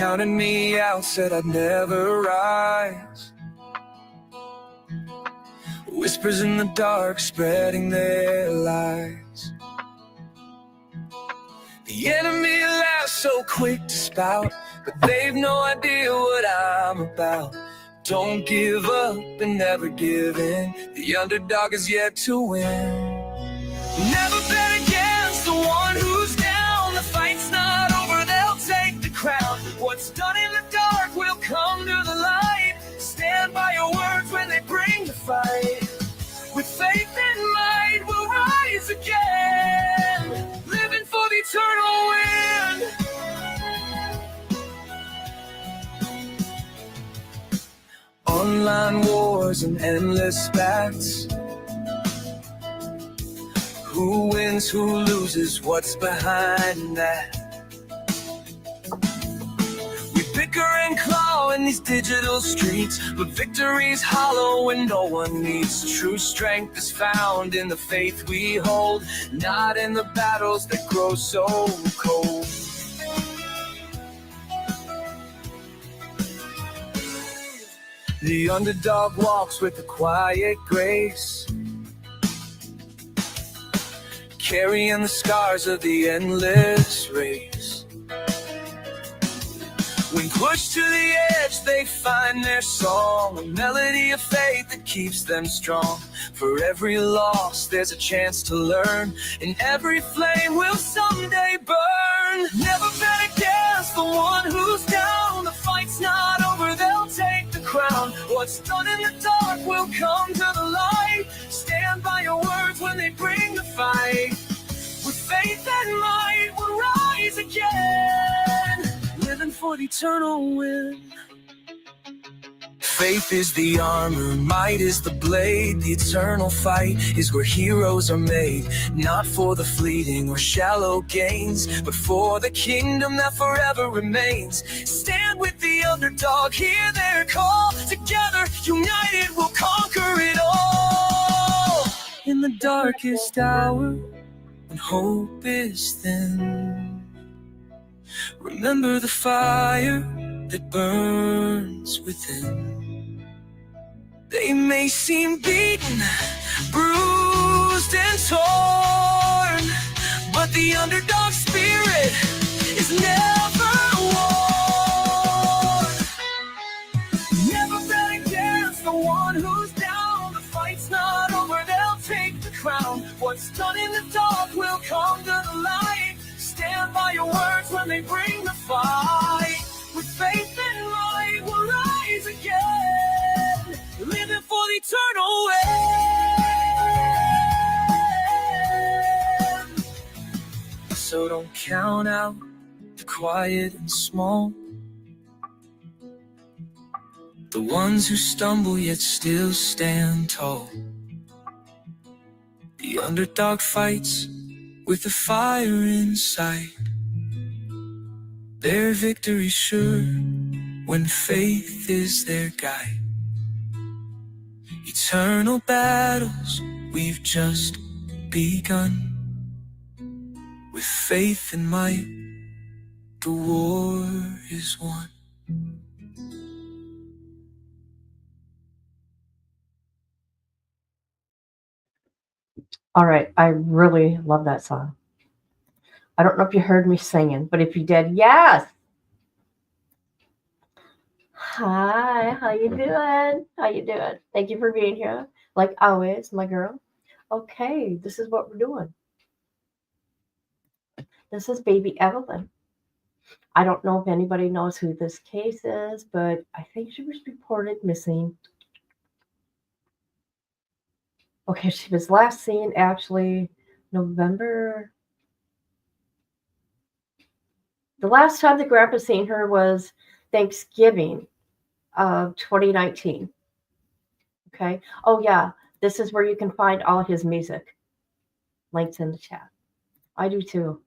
counted me out, said I'd never rise. Whispers in the dark, spreading their lies. The enemy laughs so quick to spout, but they've no idea what I'm about. Don't give up and never give in. The underdog is yet to win. Never bet against the one who's down. The fight's not over, they'll take the crown. What's done in the dark will come to the light. Stand by your words when they bring the fight. With faith and might, we'll rise again, living for the eternal win. Online wars and endless bats. Who wins, who loses, what's behind that? We bicker and claw in these digital streets, but victory's hollow when no one needs. True strength is found in the faith we hold, not in the battles that grow so cold. The underdog walks with a quiet grace, carrying the scars of the endless race. When pushed to the edge, they find their song, a melody of faith that keeps them strong. For every loss, there's a chance to learn, and every flame will someday burn. Never bet against the one who's down. The fight's not over, they'll take the crown. What's done in the dark will come to the light. Stand by your words when they bring the fight. With faith and might, we'll rise again, living for the eternal win. Faith is the armor, might is the blade. The eternal fight is where heroes are made, not for the fleeting or shallow gains, but for the kingdom that forever remains. Stand with the underdog, hear their call. Together, united, we'll conquer it all. In the darkest hour, when hope is thin, remember the fire that burns within. They may seem beaten, bruised and torn, but the underdog spirit is never worn. Never bet against the one who's down. The fight's not over, they'll take the crown. What's done in the dark will come to the light. Stand by your words when they bring the fight. With faith and might, we'll rise again, living for the eternal win. So don't count out the quiet and small, the ones who stumble yet still stand tall. The underdog fights with a fire inside. Their victory's sure when faith is their guide. Eternal battles we've just begun. With faith and might, the war is won. All right, I really love that song. I don't know if you heard me singing, but if you did, yes. Hi, how you doing? How you doing? Thank you for being here. Like always, my girl. Okay, this is what we're doing. This is baby Evelyn. I don't know if anybody knows who this case is, but I think she was reported missing. Okay, she was last seen actually November. The last time the grandpa seen her was Thanksgiving of 2019. Okay. Oh yeah, this is where you can find all his music. Links in the chat. I do too.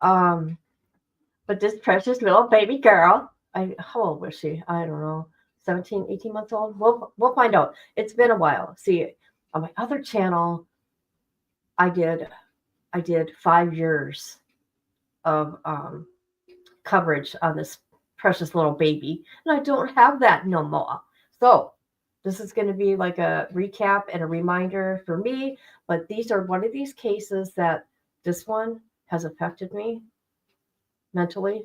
But this precious little baby girl, how old was she? I don't know. 17, 18 months old? We'll find out. It's been a while. See, on my other channel, I did 5 years of coverage on this precious little baby, and I don't have that no more. So this is going to be like a recap and a reminder for me, but these are one of these cases that this one has affected me mentally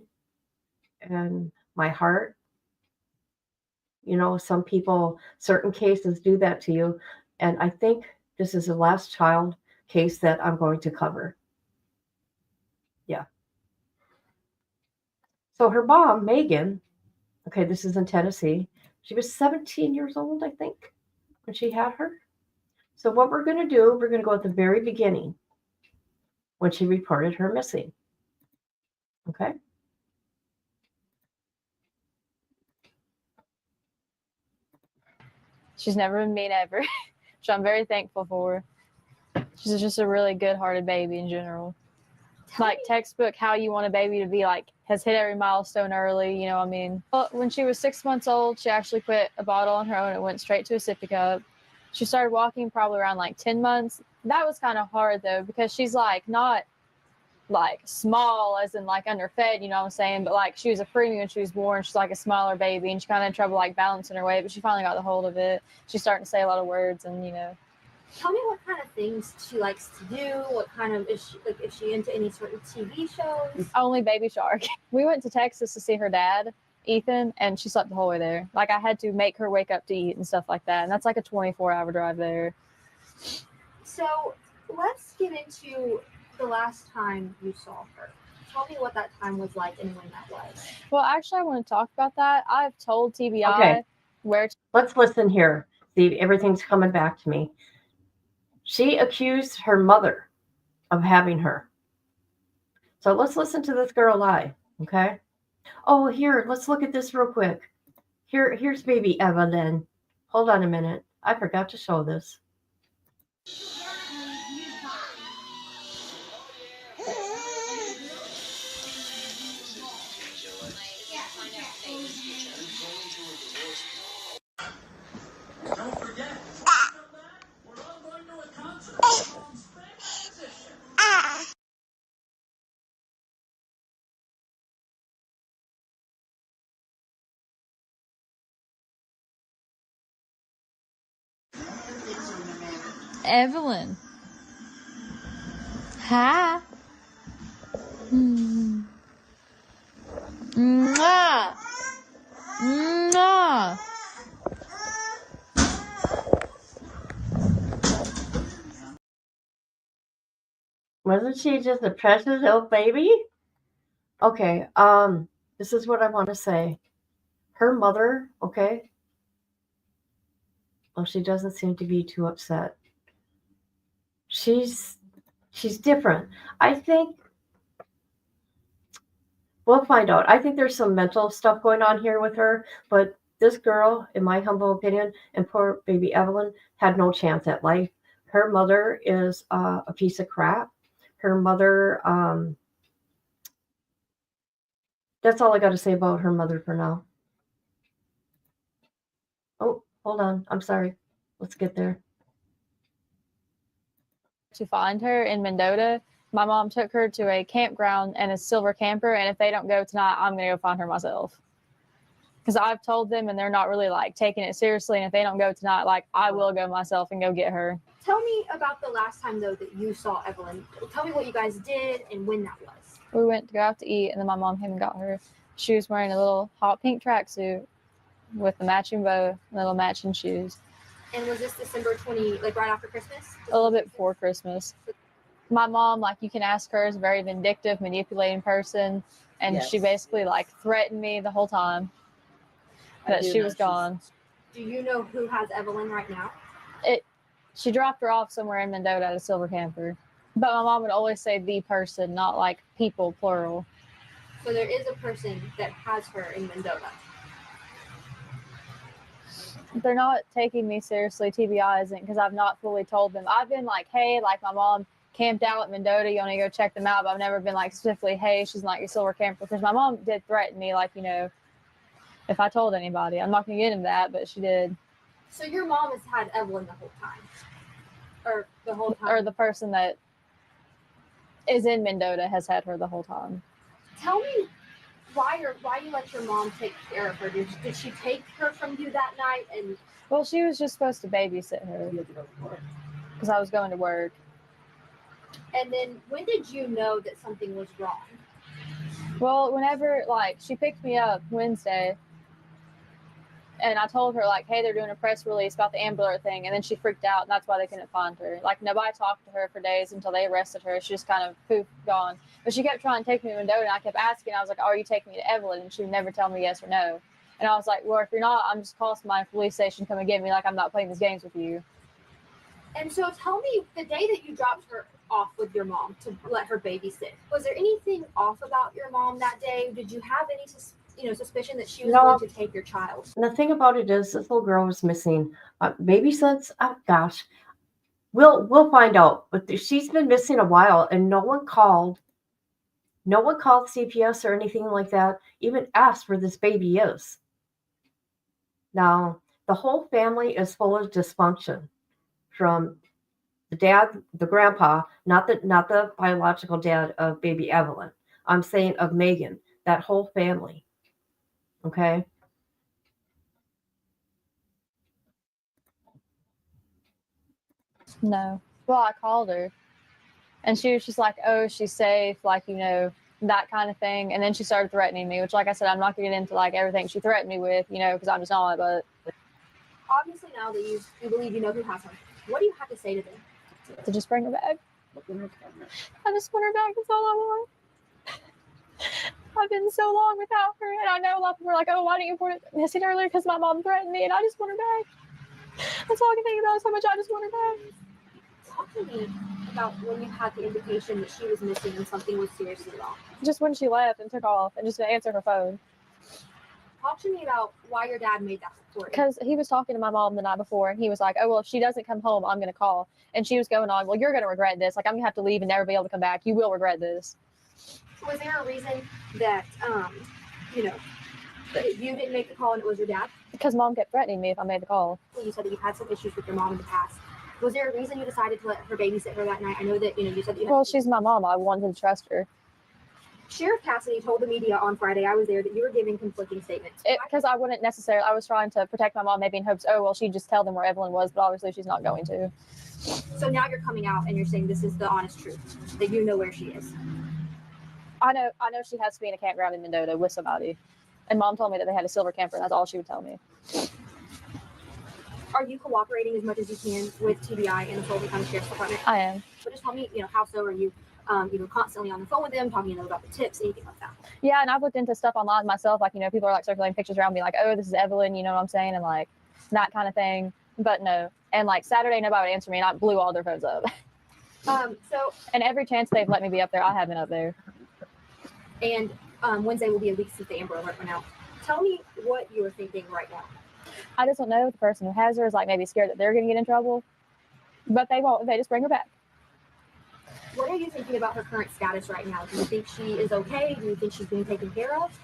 and my heart. You know, some people, certain cases do that to you. And I think this is the last child case that I'm going to cover. Yeah. So her mom, Megan, okay, this is in Tennessee. She was 17 years old, I think, when she had her. So what we're going to do, we're going to go at the very beginning when she reported her missing. Okay. She's never been mean ever, which I'm very thankful for. She's just a really good-hearted baby in general. Like textbook how you want a baby to be, like has hit every milestone early, you know what I mean? Well, when she was 6 months old, she actually quit a bottle on her own and went straight to a sippy cup. She started walking probably around like 10 months. That was kind of hard though, because she's like not like small as in like underfed, you know what I'm saying? But like she was a preemie when she was born. She's like a smaller baby and she kind of had trouble like balancing her weight, but she finally got the hold of it. She's starting to say a lot of words and, you know. Tell me what kind of things she likes to do. What kind of is she into any sort of TV shows? Only Baby Shark. We went to Texas to see her dad, Ethan, and she slept the whole way there. Like I had to make her wake up to eat and stuff like that. And that's like a 24-hour drive there. So let's get into the last time you saw her. Tell me what that time was like and when that was. Well, actually, I want to talk about that. I've told TBI Okay. where to. Let's listen here. See, everything's coming back to me. She accused her mother of having her. So let's listen to this girl lie, okay? Oh, here, let's look at this real quick. Here's baby Evelyn. Hold on a minute. I forgot to show this. Don't forget, we're all going to a concert. Evelyn. Hi. Mwah. Mwah. Wasn't she just a precious little baby? Okay, this is what I want to say. Her mother, okay? Well, she doesn't seem to be too upset. She's different. I think we'll find out. I think there's some mental stuff going on here with her, but this girl, in my humble opinion, and poor baby Evelyn, had no chance at life. Her mother is a piece of crap. Her mother, that's all I got to say about her mother for now. Oh, hold on. I'm sorry. Let's get there. To find her in Mendota, my mom took her to a campground and a silver camper, and if they don't go tonight, I'm going to go find her myself. Because I've told them, and they're not really, like, taking it seriously, and if they don't go tonight, like, I will go myself and go get her. Tell me about the last time, though, that you saw Evelyn. Tell me what you guys did and when that was. We went to go out to eat, and then my mom came and got her. She was wearing a little hot pink tracksuit with the matching bow, little matching shoes. And was this December 20, like right after Christmas? A little bit before Christmas. My mom, like you can ask her, is a very vindictive, manipulating person. And Yes. she basically like threatened me the whole time that she was gone. Do you know who has Evelyn right now? She dropped her off somewhere in Mendota at a silver camper. But my mom would always say the person, not like people, plural. So there is a person that has her in Mendota. They're not taking me seriously. TBI isn't, because I've not fully told them. I've been like, hey, like my mom camped out at Mendota. You want to go check them out? But I've never been like specifically, hey, she's like your silver camper. Because my mom did threaten me, like, you know, if I told anybody. I'm not going to get into that, but she did. So your mom has had Evelyn the whole time? Or the whole time? Or the person that is in Mendota has had her the whole time. Tell me why you let your mom take care of her? Did she take her from you that night? And Well, she was just supposed to babysit her because I was going to work. then when did you know that something was wrong? Well, whenever like she picked me up Wednesday, and I told her like, hey, they're doing a press release about the Amber Alert thing, and then she freaked out, and that's why they couldn't find her. Like nobody talked to her for days until they arrested her. She just kind of poof, gone. But she kept trying to take me to Mendota, and I kept asking. I was like, oh, are you taking me to Evelyn? And she would never tell me yes or no. And I was like, well, if you're not, I'm just calling my police station, come and get me. Like I'm not playing these games with you. And so tell me, the day that you dropped her off with your mom to let her babysit, was there anything off about your mom that day? Did you have any suspicion that she was No. going to take your child? And the thing about it is, this little girl was missing. Maybe since, oh gosh, we'll find out. But she's been missing a while, and no one called. No one called CPS or anything like that. Even asked where this baby is. Now the whole family is full of dysfunction. From the dad, the grandpa, not the biological dad of baby Evelyn. I'm saying of Megan. That whole family. Okay. No. Well, I called her, and she was just like, oh, she's safe, like, you know, that kind of thing. And then she started threatening me, which, like I said, I'm not going to get into like everything she threatened me with, you know, because I'm just not. But Obviously, now that you believe you know who has her, what do you have to say to them? to just bring her back. I just want her back. That's all I want. I've been so long without her, and I know a lot of people are like, oh, why didn't you report it missing earlier? Because my mom threatened me, and I just want her back. That's all I can think about is how much I just want her back. Talk to me about when you had the indication that she was missing and something was seriously wrong. Just when she left and took off and just didn't answer her phone. Talk to me about why your dad made that report. Because he was talking to my mom the night before, and he was like, oh, well, if she doesn't come home, I'm going to call. And she was going on, well, you're going to regret this. Like, I'm going to have to leave and never be able to come back. You will regret this. Was there a reason that, that you didn't make the call and it was your dad? Because mom kept threatening me if I made the call. You said that you've had some issues with your mom in the past. Was there a reason you decided to let her babysit her that night? I know that, you said that you had. Well, she's my mom. I wanted to trust her. Sheriff Cassidy told the media on Friday, I was there, that you were giving conflicting statements. Because I wouldn't necessarily, I was trying to protect my mom, maybe in hopes, oh, well, she'd just tell them where Evelyn was, but obviously she's not going to. So now you're coming out and you're saying this is the honest truth, that you know where she is. I know she has to be in a campground in Mendota with somebody. And mom told me that they had a silver camper, and that's all she would tell me. Are you cooperating as much as you can with TBI and the Sullivan County Sheriff's Department? I am. So just tell me, how so are you, constantly on the phone with them, talking about the tips, anything like that? Yeah, and I've looked into stuff online myself. Like, people are like circulating pictures around me, like, oh, this is Evelyn, you know what I'm saying? And like that kind of thing. But no. And like Saturday, nobody would answer me, and I blew all their phones up. And every chance they've let me be up there, I have been up there. And Wednesday will be a week since the Amber Alert went out. Tell me what you are thinking right now. I just don't know if the person who has her is like maybe scared that they're going to get in trouble. But they won't. They just bring her back. What are you thinking about her current status right now? Do you think she is okay? Do you think she's being taken care of?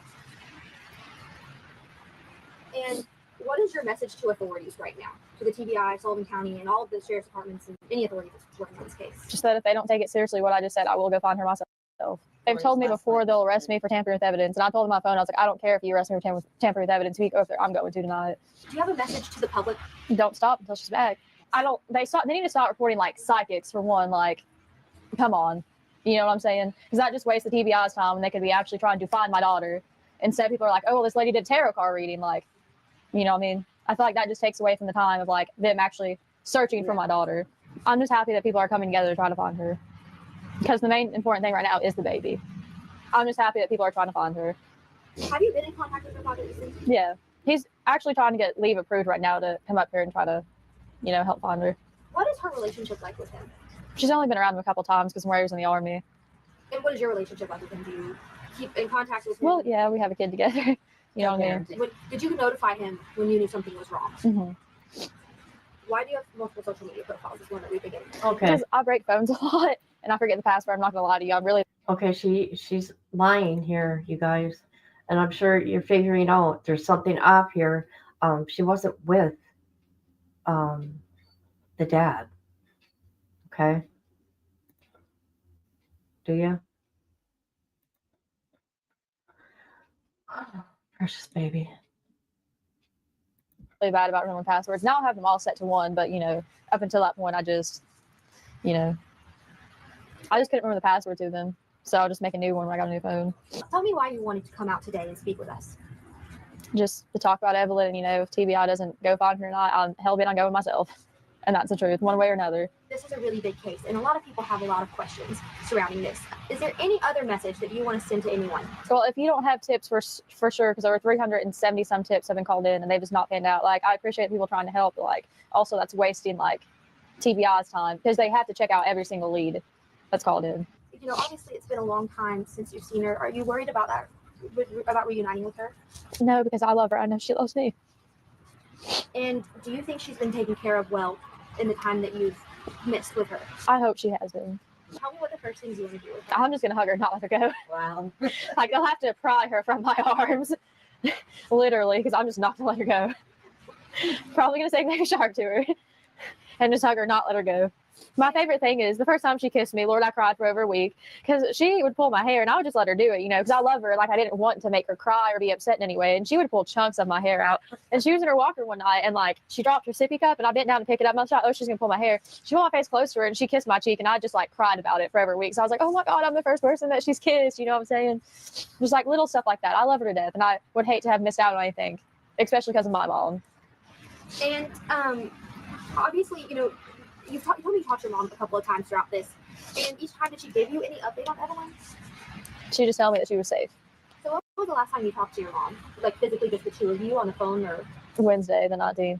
And what is your message to authorities right now? To the TBI, Sullivan County, and all of the sheriff's departments and any authorities that's working on this case? Just that if they don't take it seriously, what I just said, I will go find her myself. They've told me before they'll arrest me for tampering with evidence. And I told them on my phone, I was like, I don't care if you arrest me for tampering with evidence. If you go up there, I'm going to tonight. Do you have a message to the public? Don't stop until she's back. They need to stop reporting like psychics for one. Like, come on. You know what I'm saying? Because that just wastes the TBI's time when they could be actually trying to find my daughter. Instead, people are like, oh, well, this lady did tarot card reading. Like, you know what I mean? I feel like that just takes away from the time of like them actually searching for my daughter. I'm just happy that people are coming together to try to find her. Because the main important thing right now is the baby. I'm just happy that people are trying to find her. Have you been in contact with her father recently? Yeah. He's actually trying to get leave approved right now to come up here and try to, help find her. What is her relationship like with him? She's only been around him a couple times because Murray was in the Army. And what is your relationship like with him? Do you keep in contact with him? Well, yeah, we have a kid together. You know what I mean? Did you notify him when you knew something was wrong? Mm-hmm. Why do you have multiple social media profiles? Is one that we've been getting. Okay. Because I break phones a lot and I forget the password. I'm not going to lie to you. I'm really. Okay, she's lying here, you guys. And I'm sure you're figuring out there's something off here. She wasn't with the dad. Okay? Do you? Precious baby. Really bad about remembering passwords. Now I have them all set to 1, but up until that point, I just couldn't remember the password to them. So I'll just make a new one when I got a new phone. Tell me why you wanted to come out today and speak with us. Just to talk about Evelyn, if TBI doesn't go find her or not, I'm hell bent on going myself. And that's the truth, one way or another. This is a really big case, and a lot of people have a lot of questions surrounding this. Is there any other message that you want to send to anyone? Well, if you don't have tips for sure, because over 370 some tips have been called in and they've just not panned out. I appreciate people trying to help, but also that's wasting TBI's time, because they have to check out every single lead that's called in. Obviously it's been a long time since you've seen her. Are you worried about that, about reuniting with her? No, because I love her. I know she loves me. And do you think she's been taken care of well in the time that you've missed with her? I hope she has been. Tell me what the first things you want to do with her. I'm just going to hug her and not let her go. Wow. They'll have to pry her from my arms, literally, because I'm just not going to let her go. Probably going to say Baby Shark to her and just hug her, not let her go. My favorite thing is the first time she kissed me, Lord, I cried for over a week, because she would pull my hair and I would just let her do it, because I love her. I didn't want to make her cry or be upset in any way. And she would pull chunks of my hair out. And she was in her walker one night and she dropped her sippy cup and I bent down to pick it up. And I thought, oh, she's going to pull my hair. She pulled my face close to her and she kissed my cheek and I just cried about it for over a week. So I was like, oh my God, I'm the first person that she's kissed. You know what I'm saying? Just little stuff like that. I love her to death and I would hate to have missed out on anything, especially because of my mom. And obviously, you told me you talked to your mom a couple of times throughout this, and each time did she give you any update on Evelyn? She just told me that she was safe. So what was the last time you talked to your mom? Physically just the two of you on the phone, or? Wednesday, the 19th.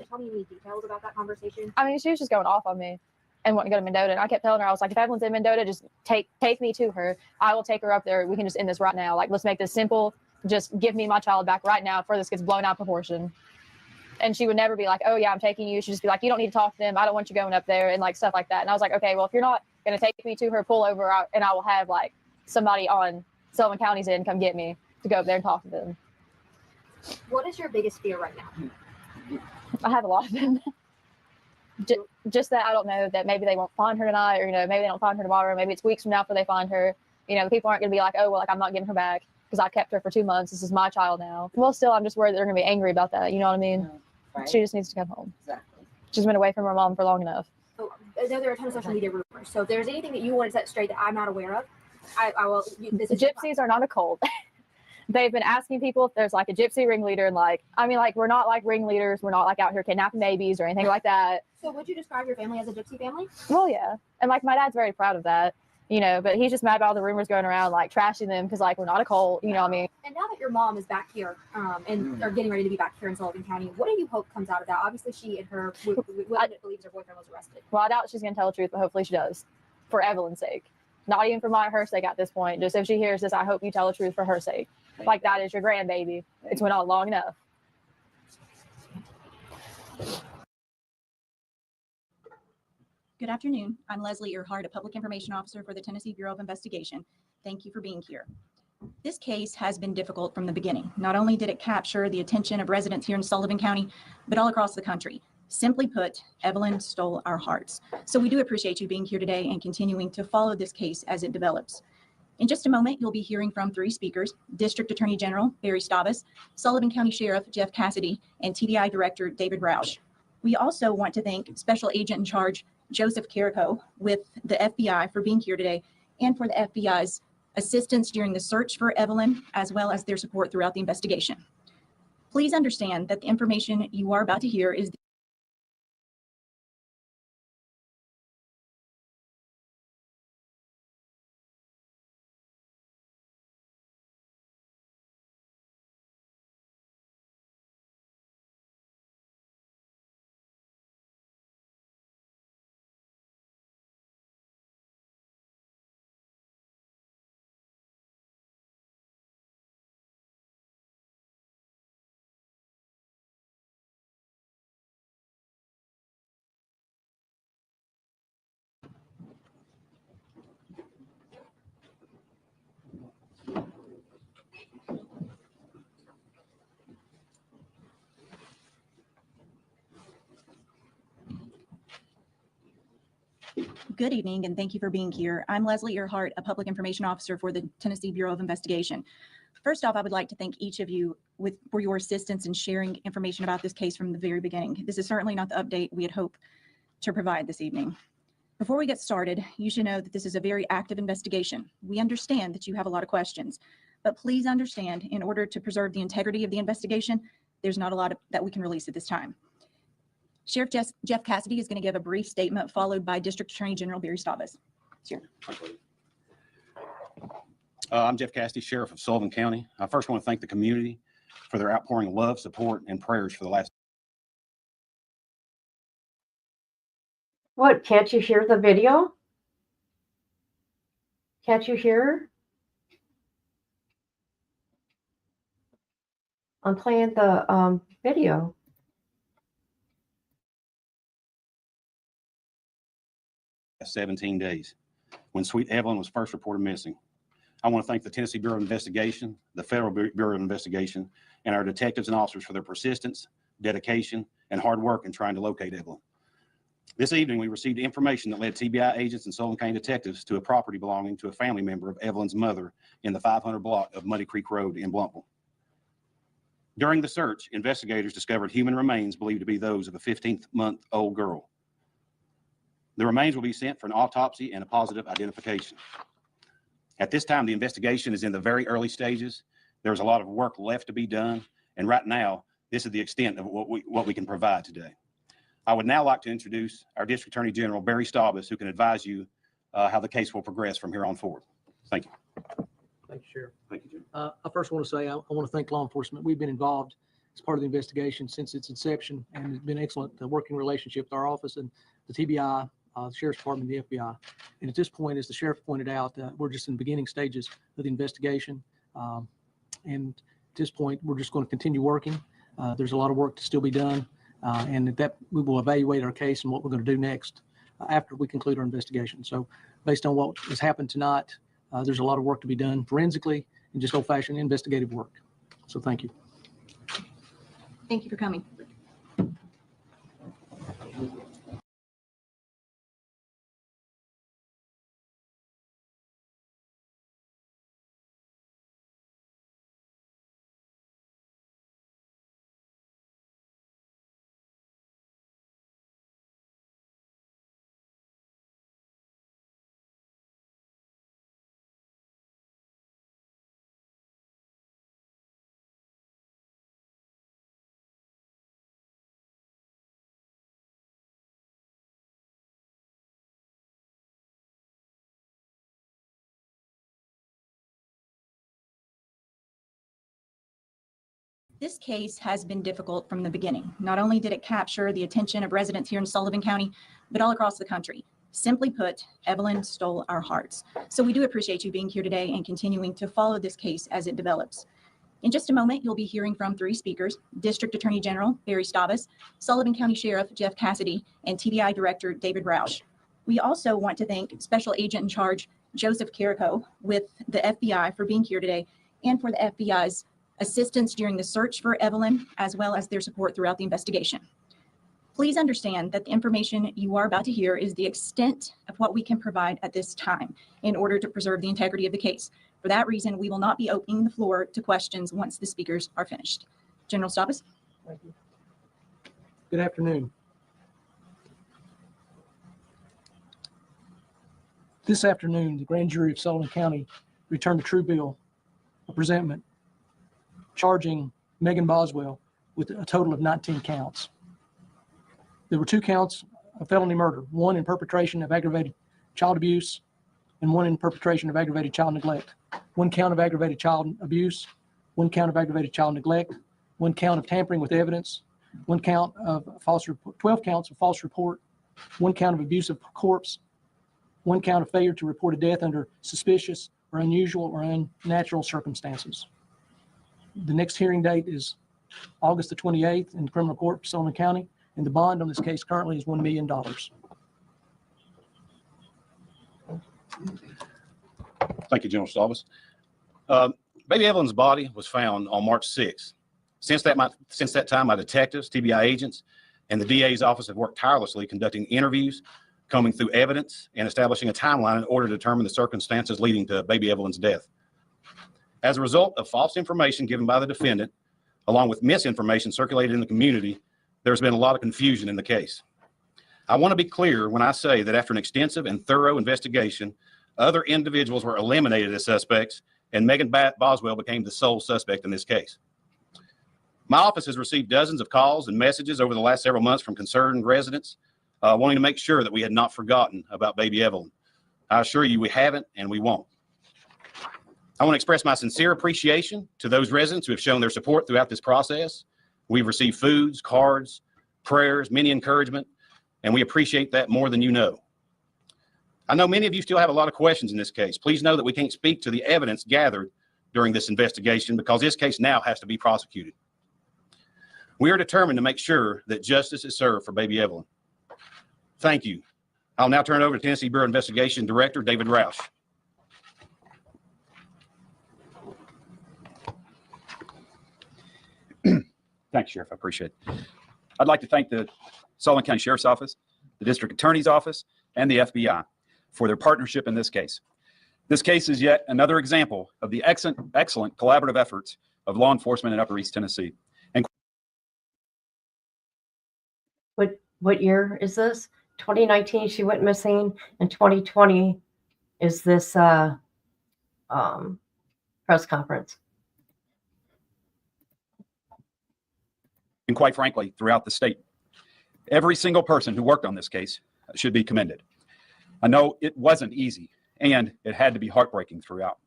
Tell me any details about that conversation. I mean, she was just going off on me and wanting to go to Mendota. And I kept telling her, I was like, if Evelyn's in Mendota, just take me to her. I will take her up there. We can just end this right now. Let's make this simple. Just give me my child back right now before this gets blown out of proportion. And she would never be like, oh, yeah, I'm taking you. She'd just be like, you don't need to talk to them. I don't want you going up there and stuff like that. And I was like, okay, well, if you're not going to take me to her, pull over and I will have somebody on Sullivan County's end come get me to go up there and talk to them. What is your biggest fear right now? I have a lot of them. Just that I don't know that maybe they won't find her tonight, or, maybe they don't find her tomorrow. Maybe it's weeks from now before they find her. People aren't going to be like, oh, well, I'm not giving her back because I kept her for 2 months. This is my child now. Well, still, I'm just worried that they're going to be angry about that. You know what I mean? No, right. She just needs to come home. Exactly. She's been away from her mom for long enough. So, I know there are a ton of social media rumors. So if there's anything that you want to set straight that I'm not aware of, I will. Gypsies are not a cult. They've been asking people if there's a gypsy ringleader, and we're not ringleaders. We're not out here kidnapping babies or anything like that. So would you describe your family as a gypsy family? Well, yeah. And my dad's very proud of that, but he's just mad about all the rumors going around, trashing them because we're not a cult, you know what I mean? And now that your mom is back here and are getting ready to be back here in Sullivan County, what do you hope comes out of that? Obviously, she and her believes her boyfriend was arrested. Well, I doubt she's going to tell the truth, but hopefully she does, for Evelyn's sake. Not even for her sake at this point. Just if she hears this, I hope you tell the truth for her sake. That is your grandbaby. It's went on long enough. Good afternoon. I'm Leslie Earhart, a Public Information Officer for the Tennessee Bureau of Investigation. Thank you for being here. This case has been difficult from the beginning. Not only did it capture the attention of residents here in Sullivan County, but all across the country. Simply put, Evelyn stole our hearts. So we do appreciate you being here today and continuing to follow this case as it develops. In just a moment, you'll be hearing from 3 speakers: District Attorney General Barry Stavas, Sullivan County Sheriff Jeff Cassidy, and TBI Director David Roush. We also want to thank Special Agent in Charge Joseph Carrico with the FBI for being here today, and for the FBI's assistance during the search for Evelyn, as well as their support throughout the investigation. Please understand that the information you are about to hear is Good evening, and thank you for being here. I'm Leslie Earhart, a Public Information Officer for the Tennessee Bureau of Investigation. First off, I would like to thank each of you for your assistance in sharing information about this case from the very beginning. This is certainly not the update we had hoped to provide this evening. Before we get started, you should know that this is a very active investigation. We understand that you have a lot of questions, but please understand, in order to preserve the integrity of the investigation, there's not a lot that we can release at this time. Sheriff Jeff Cassidy is going to give a brief statement, followed by District Attorney General Barry Stavas. Sure. I'm Jeff Cassidy, Sheriff of Sullivan County. I first want to thank the community for their outpouring of love, support, and prayers for the last. What, can't you hear the video? Can't you hear? I'm playing the video. Last 17 days, when sweet Evelyn was first reported missing. I want to thank the Tennessee Bureau of Investigation, the Federal Bureau of Investigation, and our detectives and officers for their persistence, dedication, and hard work in trying to locate Evelyn. This evening, we received information that led TBI agents and Sullivan County detectives to a property belonging to a family member of Evelyn's mother in the 500 block of Muddy Creek Road in Blumpville. During the search, investigators discovered human remains believed to be those of a 15-month-old girl. The remains will be sent for an autopsy and a positive identification. At this time, the investigation is in the very early stages. There's a lot of work left to be done, and right now, this is the extent of what we can provide today. I would now like to introduce our District Attorney General, Barry Stavas, who can advise you how the case will progress from here on forward. Thank you. Thank you, Sheriff. Thank you, Jim. I first want to say I want to thank law enforcement. We've been involved as part of the investigation since its inception, and it's been excellent working relationship with our office and the TBI, the Sheriff's Department, and the FBI. And at this point, as the Sheriff pointed out, we're just in the beginning stages of the investigation. And at this point, we're just going to continue working. There's a lot of work to still be done. And that we will evaluate our case and what we're going to do next after we conclude our investigation. So based on what has happened tonight, there's a lot of work to be done forensically and just old-fashioned investigative work. So thank you. Thank you for coming. This case has been difficult from the beginning. Not only did it capture the attention of residents here in Sullivan County, but all across the country. Simply put, Evelyn stole our hearts. So we do appreciate you being here today and continuing to follow this case as it develops. In just a moment, you'll be hearing from three speakers: District Attorney General Barry Stavas, Sullivan County Sheriff Jeff Cassidy, and TBI Director David Roush. We also want to thank Special Agent in Charge Joseph Carrico with the FBI for being here today, and for the FBI's assistance during the search for Evelyn, as well as their support throughout the investigation. Please understand that the information you are about to hear is the extent of what we can provide at this time in order to preserve the integrity of the case. For that reason, we will not be opening the floor to questions once the speakers are finished. General Stavas. Thank you. Good afternoon. This afternoon, the grand jury of Sullivan County returned a true bill of presentment charging Megan Boswell with a total of 19 counts. There were 2 counts of felony murder, one in perpetration of aggravated child abuse and one in perpetration of aggravated child neglect. 1 count of aggravated child abuse, 1 count of aggravated child neglect, 1 count of tampering with evidence, 1 count of 12 counts of false report, 1 count of abuse of corpse, 1 count of failure to report a death under suspicious or unusual or unnatural circumstances. The next hearing date is August the 28th in the criminal court for Sullivan County, and the bond on this case currently is $1 million. Thank you, General Stavas. Baby Evelyn's body was found on March 6th. Since that time, my detectives, TBI agents, and the DA's office have worked tirelessly conducting interviews, combing through evidence, and establishing a timeline in order to determine the circumstances leading to baby Evelyn's death. As a result of false information given by the defendant, along with misinformation circulated in the community, there's been a lot of confusion in the case. I want to be clear when I say that after an extensive and thorough investigation, other individuals were eliminated as suspects, and Megan Boswell became the sole suspect in this case. My office has received dozens of calls and messages over the last several months from concerned residents wanting to make sure that we had not forgotten about baby Evelyn. I assure you we haven't and we won't. I want to express my sincere appreciation to those residents who have shown their support throughout this process. We've received foods, cards, prayers, many encouragement, and we appreciate that more than you know. I know many of you still have a lot of questions in this case. Please know that we can't speak to the evidence gathered during this investigation because this case now has to be prosecuted. We are determined to make sure that justice is served for baby Evelyn. Thank you. I'll now turn it over to Tennessee Bureau of Investigation Director David Roush. Thanks, Sheriff. I appreciate it. I'd like to thank the Sullivan County Sheriff's Office, the District Attorney's Office, and the FBI for their partnership in this case. This case is yet another example of the excellent collaborative efforts of law enforcement in Upper East Tennessee. And What year is this? 2019, she went missing, and 2020 is this press conference. and quite frankly, throughout the state. Every single person who worked on this case should be commended. I know it wasn't easy, and it had to be heartbreaking throughout.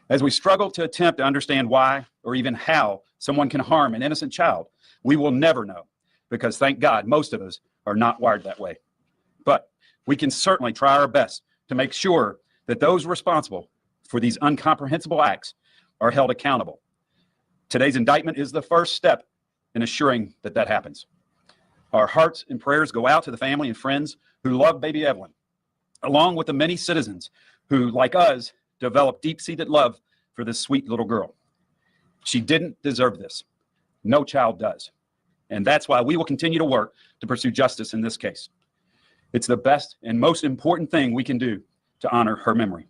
As we struggle to attempt to understand why or even how someone can harm an innocent child, we will never know, because thank God most of us are not wired that way. But we can certainly try our best to make sure that those responsible for these incomprehensible acts are held accountable. Today's indictment is the first step in assuring that that happens. Our hearts and prayers go out to the family and friends who love baby Evelyn, along with the many citizens who, like us, developed deep-seated love for this sweet little girl. She didn't deserve this. No child does. And that's why we will continue to work to pursue justice in this case. It's the best and most important thing we can do to honor her memory.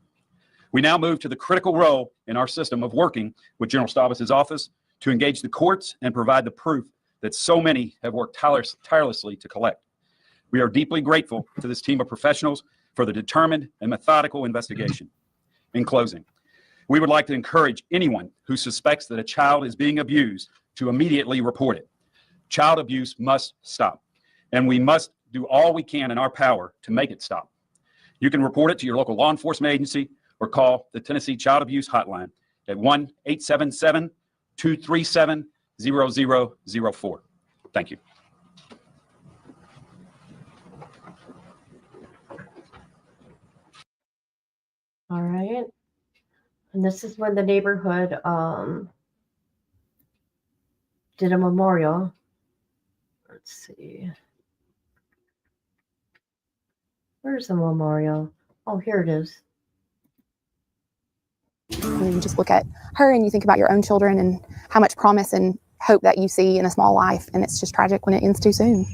We now move to the critical role in our system of working with General Stavros' office to engage the courts and provide the proof that so many have worked tirelessly to collect. We are deeply grateful to this team of professionals for the determined and methodical investigation. In closing, we would like to encourage anyone who suspects that a child is being abused to immediately report it. Child abuse must stop, and we must do all we can in our power to make it stop. You can report it to your local law enforcement agency or call the Tennessee Child Abuse Hotline at 1-877-237-0004. Thank you. All right. And this is when the neighborhood did a memorial. Let's see. Where's the memorial? Oh, here it is. You just look at her and you think about your own children and how much promise and hope that you see in a small life. And it's just tragic when it ends too soon.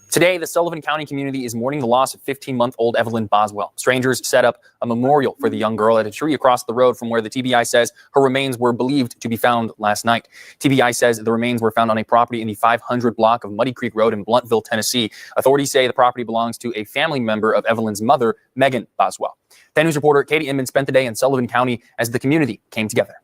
Today, the Sullivan County community is mourning the loss of 15-month-old Evelyn Boswell. Strangers set up a memorial for the young girl at a tree across the road from where the TBI says her remains were believed to be found last night. TBI says the remains were found on a property in the 500 block of Muddy Creek Road in Blountville, Tennessee. Authorities say the property belongs to a family member of Evelyn's mother, Megan Boswell. 10 News reporter Katie Inman spent the day in Sullivan County as the community came together.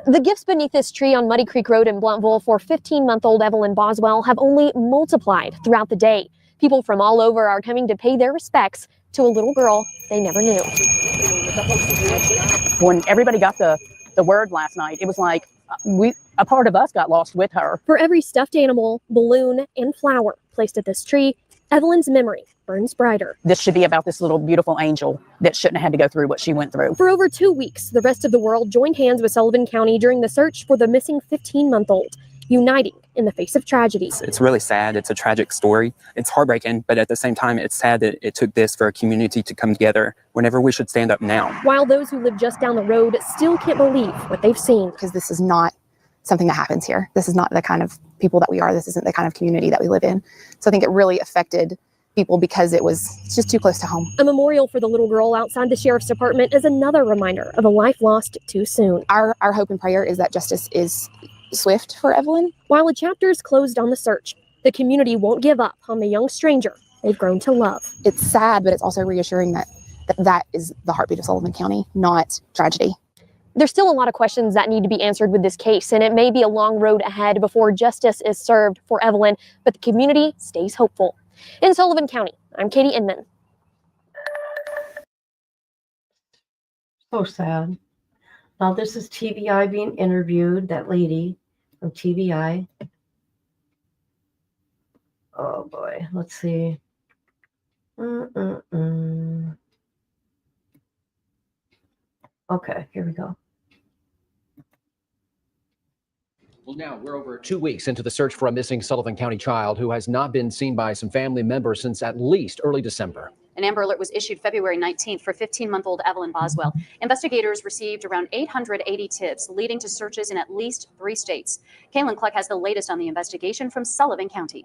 The gifts beneath this tree on Muddy Creek Road in Blountville for 15-month-old Evelyn Boswell have only multiplied throughout the day. People from all over are coming to pay their respects to a little girl they never knew. When everybody got the word last night, it was like a part of us got lost with her. For every stuffed animal, balloon, and flower placed at this tree, Evelyn's memory burns brighter. This should be about this little beautiful angel that shouldn't have had to go through what she went through. For over 2 weeks, the rest of the world joined hands with Sullivan County during the search for the missing 15-month-old, uniting in the face of tragedy. It's really sad. It's a tragic story. It's heartbreaking, but at the same time, it's sad that it took this for a community to come together whenever we should stand up now. While those who live just down the road still can't believe what they've seen. Because this is not something that happens here. This is not the kind of people that we are. This isn't the kind of community that we live in. So I think it really affected people because it was just too close to home. A memorial for the little girl outside the sheriff's department is another reminder of a life lost too soon. Our hope and prayer is that justice is swift for Evelyn. While a chapter's closed on the search, the community won't give up on the young stranger they've grown to love. It's sad, but it's also reassuring that is the heartbeat of Sullivan County, not tragedy. There's still a lot of questions that need to be answered with this case, and it may be a long road ahead before justice is served for Evelyn, but the community stays hopeful. In Sullivan County, I'm Katie Inman. So sad. Now this is TBI being interviewed, that lady from TBI. Oh boy, let's see. Okay, here we go. Well, now we're over 2 weeks into the search for a missing Sullivan County child who has not been seen by some family members since at least early December. An Amber Alert was issued February 19th for 15-month-old Evelyn Boswell. Investigators received around 880 tips, leading to searches in at least 3 states. Kaylin Cluck has the latest on the investigation from Sullivan County.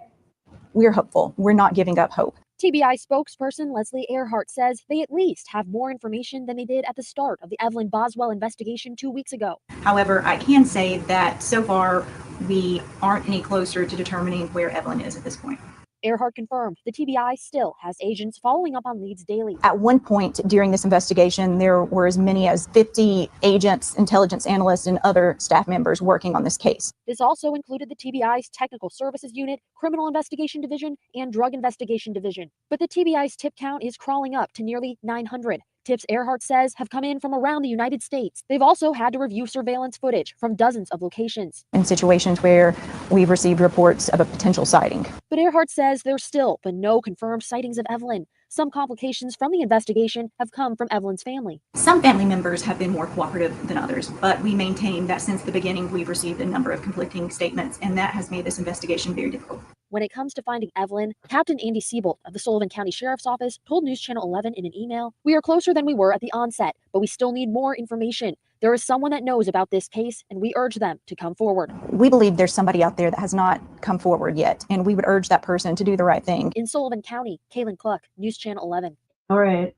We're hopeful. We're not giving up hope. TBI spokesperson Leslie Earhart says they at least have more information than they did at the start of the Evelyn Boswell investigation 2 weeks ago. However, I can say that so far we aren't any closer to determining where Evelyn is at this point. Earhart confirmed the TBI still has agents following up on leads daily. At one point during this investigation, there were as many as 50 agents, intelligence analysts, and other staff members working on this case. This also included the TBI's Technical Services Unit, Criminal Investigation Division, and Drug Investigation Division. But the TBI's tip count is crawling up to nearly 900. Tips, Earhart says, have come in from around the United States. They've also had to review surveillance footage from dozens of locations. In situations where we've received reports of a potential sighting. But Earhart says there's still been no confirmed sightings of Evelyn. Some complications from the investigation have come from Evelyn's family. Some family members have been more cooperative than others, but we maintain that since the beginning we've received a number of conflicting statements, and that has made this investigation very difficult. When it comes to finding Evelyn, Captain Andy Siebold of the Sullivan County Sheriff's Office told News Channel 11 in an email, "We are closer than we were at the onset, but we still need more information. There is someone that knows about this case, and we urge them to come forward." We believe there's somebody out there that has not come forward yet, and we would urge that person to do the right thing. In Sullivan County, Kaylin Cluck, News Channel 11. All right.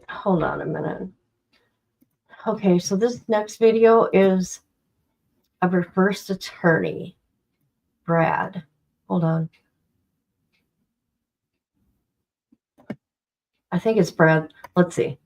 Hold on a minute. Okay, so this next video is of her first attorney, Brad. Hold on. I think it's Brad. Let's see.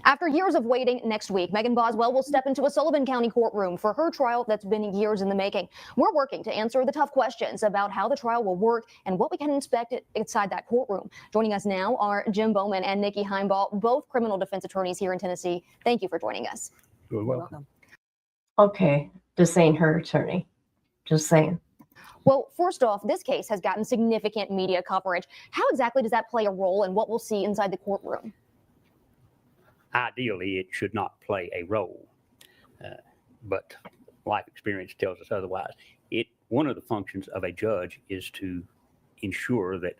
After years of waiting, next week, Megan Boswell will step into a Sullivan County courtroom for her trial that's been years in the making. We're working to answer the tough questions about how the trial will work and what we can expect inside that courtroom. Joining us now are Jim Bowman and Nikki Heimball, both criminal defense attorneys here in Tennessee. Thank you for joining us. You're welcome. Okay, this ain't her attorney. Just saying. Well, first off, this case has gotten significant media coverage. How exactly does that play a role in what we'll see inside the courtroom? Ideally, it should not play a role, but life experience tells us otherwise. One of the functions of a judge is to ensure that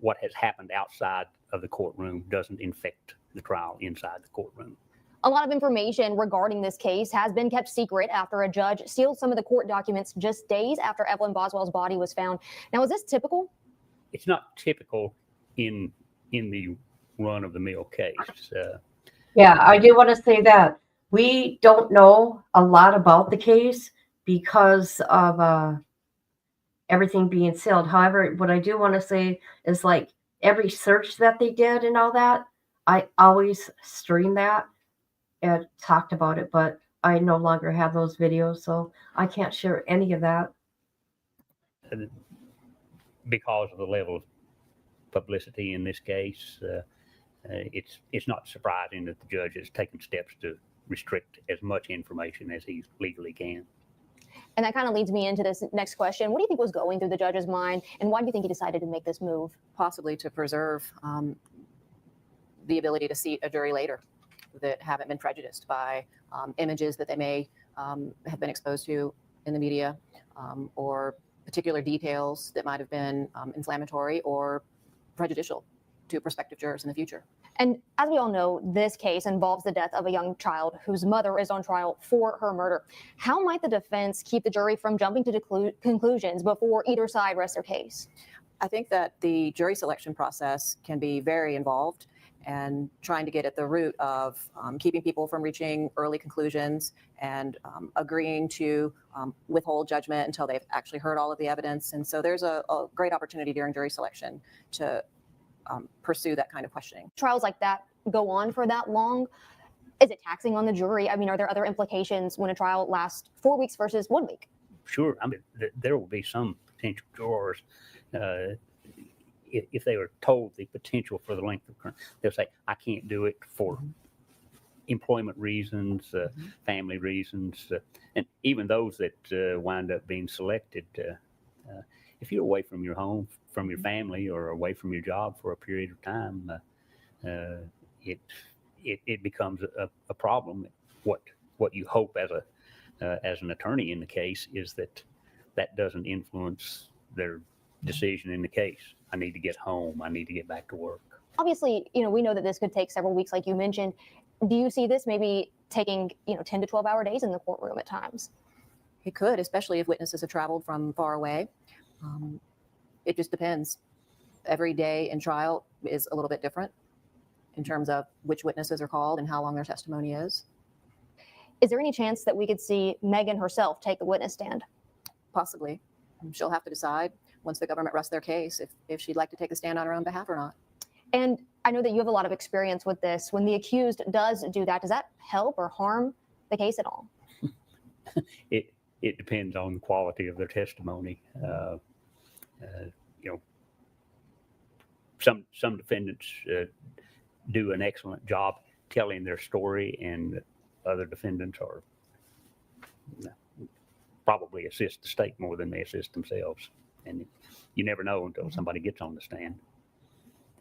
what has happened outside of the courtroom doesn't infect the trial inside the courtroom. A lot of information regarding this case has been kept secret after a judge sealed some of the court documents just days after Evelyn Boswell's body was found. Now, is this typical? It's not typical in the run-of-the-mill case. Yeah, I do want to say that we don't know a lot about the case because of everything being sealed. However, what I do want to say is, like, every search that they did and all that, I always stream that and talked about it, but I no longer have those videos, so I can't share any of that. Because of the level of publicity in this case, it's not surprising that the judge has taken steps to restrict as much information as he legally can. And that kind of leads me into this next question. What do you think was going through the judge's mind, and why do you think he decided to make this move? Possibly to preserve the ability to seat a jury later that haven't been prejudiced by images that they may have been exposed to in the media, or particular details that might have been inflammatory or prejudicial to prospective jurors in the future. And as we all know, this case involves the death of a young child whose mother is on trial for her murder. How might the defense keep the jury from jumping to conclusions before either side rests their case? I think that the jury selection process can be very involved and trying to get at the root of keeping people from reaching early conclusions and agreeing to withhold judgment until they've actually heard all of the evidence. And so there's a great opportunity during jury selection to pursue that kind of questioning. Trials like that go on for that long. Is it taxing on the jury? I mean, are there other implications when a trial lasts 4 weeks versus 1 week? Sure. I mean, there will be some potential jurors, if they were told the potential for the length of current, they'll say, I can't do it for employment reasons, family reasons, and even those that wind up being selected. If you're away from your home, from your family, or away from your job for a period of time, it becomes a problem. What you hope as an attorney in the case is that doesn't influence their decision in the case. I need to get home. I need to get back to work. Obviously, we know that this could take several weeks, like you mentioned. Do you see this maybe taking, 10 to 12-hour days in the courtroom at times? It could, especially if witnesses have traveled from far away. It just depends. Every day in trial is a little bit different in terms of which witnesses are called and how long their testimony is. Is there any chance that we could see Megan herself take the witness stand? Possibly. She'll have to decide once the government rests their case if she'd like to take the stand on her own behalf or not. And I know that you have a lot of experience with this. When the accused does do that, does that help or harm the case at all? It depends on the quality of their testimony. Some defendants do an excellent job telling their story, and other defendants are probably assist the state more than they assist themselves. And you never know until somebody gets on the stand.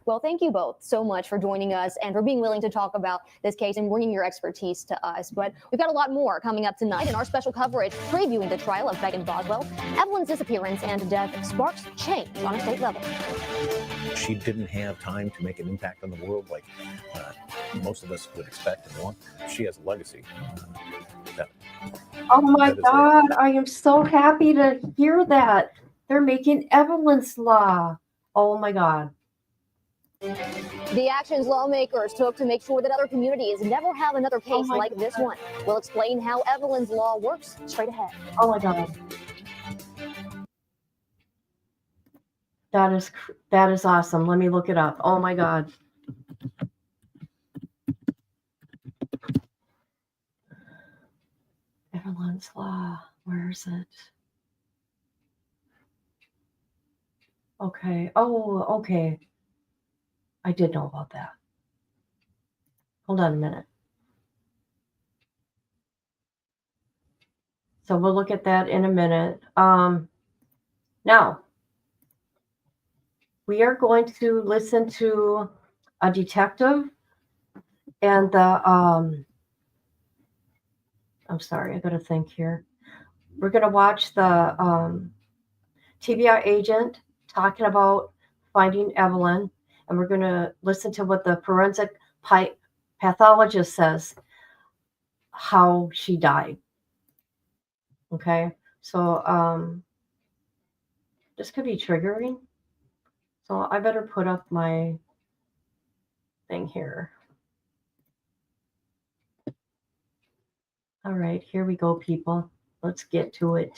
Well, thank you both so much for joining us and for being willing to talk about this case and bringing your expertise to us. But we've got a lot more coming up tonight in our special coverage previewing the trial of Megan Boswell. Evelyn's disappearance and death sparks change on a state level. She didn't have time to make an impact on the world like most of us would expect and want. She has a legacy. Oh my God, I am so happy to hear that. They're making Evelyn's Law. Oh my God. The actions lawmakers took to make sure that other communities never have another case like this one. We'll explain how Evelyn's Law works straight ahead. Oh my God. That is awesome. Let me look it up. Oh my God. Evelyn's Law. Where is it? Okay. Oh, okay. I did know about that. Hold on a minute. So we'll look at that in a minute. Now, we are going to listen to a detective and the, I'm sorry, I got to think here. We're going to watch the TBI agent talking about finding Evelyn, and we're going to listen to what the forensic pathologist says, how she died. Okay, so this could be triggering. So I better put up my thing here. All right, here we go, people. Let's get to it.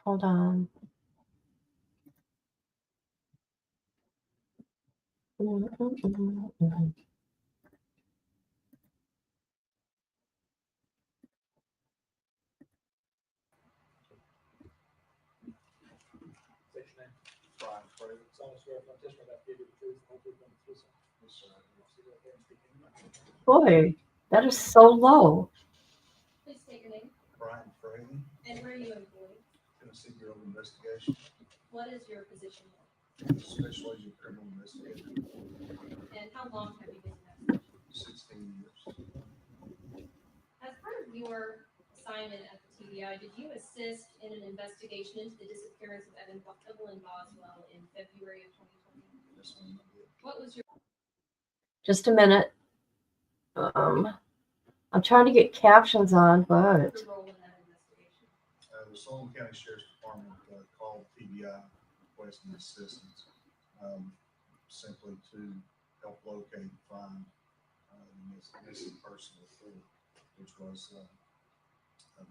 Hold on. Boy, that is so low. Please state your name. Brian Fraley. And where are you employed? Tennessee Bureau of Investigation. What is your position? Special Agent Criminal Investigator. And how long have you been in that position? 16 years. As part of your assignment at the TBI, did you assist in an investigation into the disappearance of Evelyn Boswell in February of 2020? Yes, ma'am, I did. What was your Just a minute. I'm trying to get captions on, but role in that investigation? The Sullivan County Sheriff's Department called TBI requesting assistance, simply to help locate and find the missing person report, which was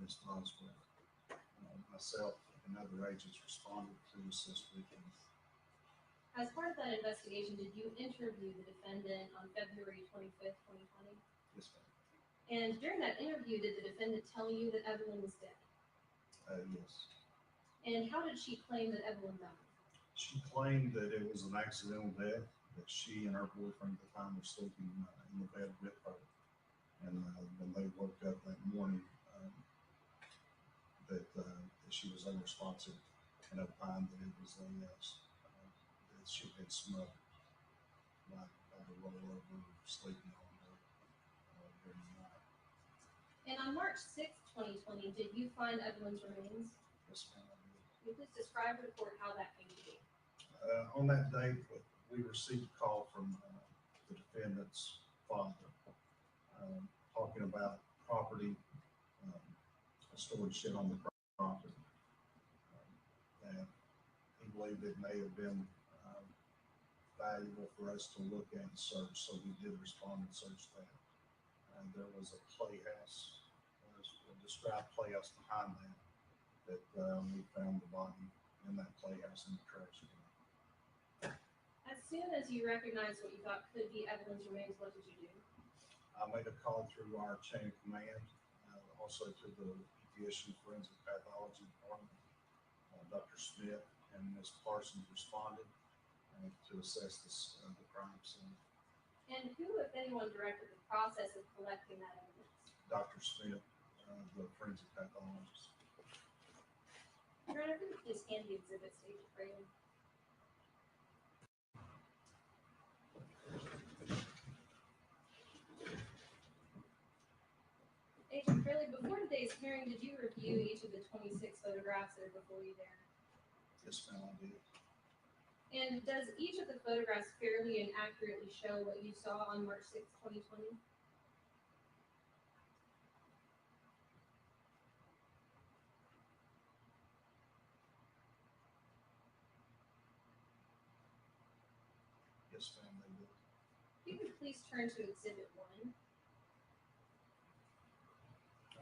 Miss Boswell. Myself and other agents responded to assist with them. As part of that investigation, did you interview the defendant on February 25th, 2020? Yes, ma'am. And during that interview, did the defendant tell you that Evelyn was dead? Yes. And how did she claim that Evelyn died? She claimed that it was an accidental death, that she and her boyfriend at the time were sleeping in the bed with her. And when they woke up that morning, that she was unresponsive and opined that it was that she had been smothered by the rollover sleeping on her during the night. And on March 6th, 2020, did you find Evelyn's remains? Yes, ma'am, I did. Can you please describe the report how that came to be? On that day, we received a call from the defendant's father talking about property, a storage shed on the property. That he believed it may have been valuable for us to look at and search, so we did respond and search that. There was a playhouse, a described playhouse behind that we found the body in that playhouse in the trash can. As soon as you recognized what you thought could be Evelyn's remains, what did you do? I made a call through our chain of command, also to the pediatrician forensic pathology department. Dr. Smith and Ms. Parsons responded to assess the crime scene. And who, if anyone, directed the process of collecting that evidence? Dr. Smith, the forensic pathologist. Your Honor, could you please hand the exhibit to Agent Fraley? Agent Fraley, before today's hearing, did you review each of the 26 photographs that are before you there? Yes, ma'am, I did. And does each of the photographs fairly and accurately show what you saw on March 6, 2020? Yes, ma'am, they did. If you could please turn to Exhibit 1.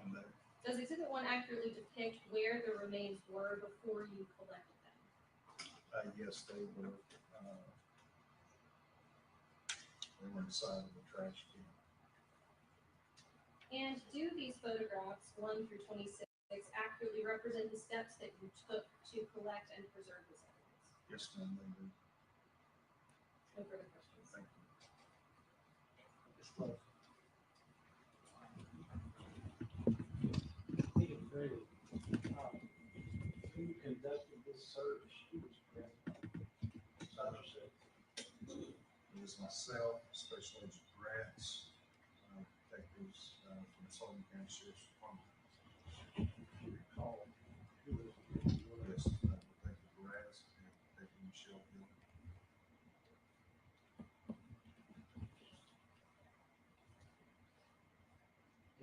On there. Does Exhibit 1 accurately depict where the remains were before you collected them? Yes, they were inside of the trash can. And do these photographs, 1 through 26, accurately represent the steps that you took to collect and preserve this evidence? Yes, ma'am, they do. No further questions. Thank you. Who conducted this search? It was myself, Special Agent Grants, detectives from the Sullivan County Sheriff's Department. Recall who was Yes, Detective Grants and Detective Michelle Hill.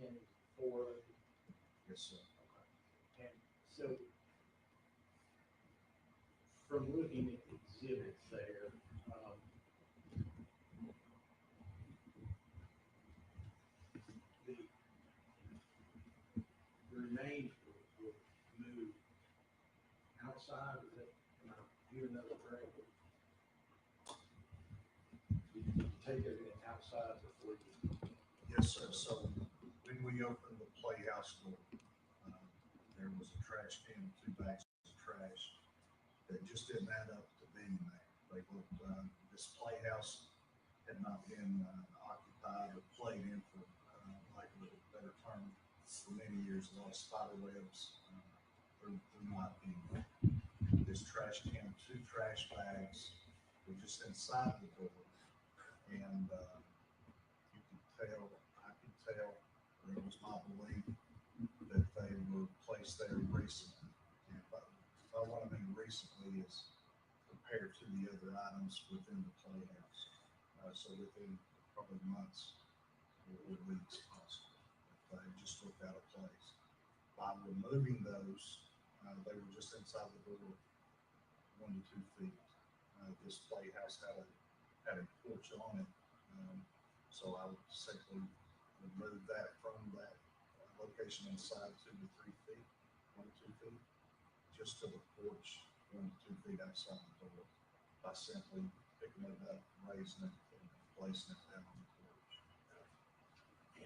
and for, Yes, sir. and so from looking at the exhibits there, the remains were moved outside of that. Am I hearing that correctly? Did you take everything outside before you? Yes, sir. So when we opened the playhouse door, there was a trash can and 2 bags of trash that just didn't add up to being there. They looked, this playhouse had not been occupied or played in for, like a better term, for many years. A lot of spider webs through not being there. This trash can, 2 trash bags were just inside the door, and you could tell, I could tell, or it was my belief that they placed there recently. And by what I mean recently is compared to the other items within the playhouse. So within probably months or weeks possibly, they just looked out of place. By removing those, they were just inside the door 1 to 2 feet. This playhouse had a porch on it, so I would simply remove that from that location inside 2 to 3 feet, 1 to 2 feet, just to the porch 1 to 2 feet outside the door by simply picking it up, raising it, and placing it down on the porch.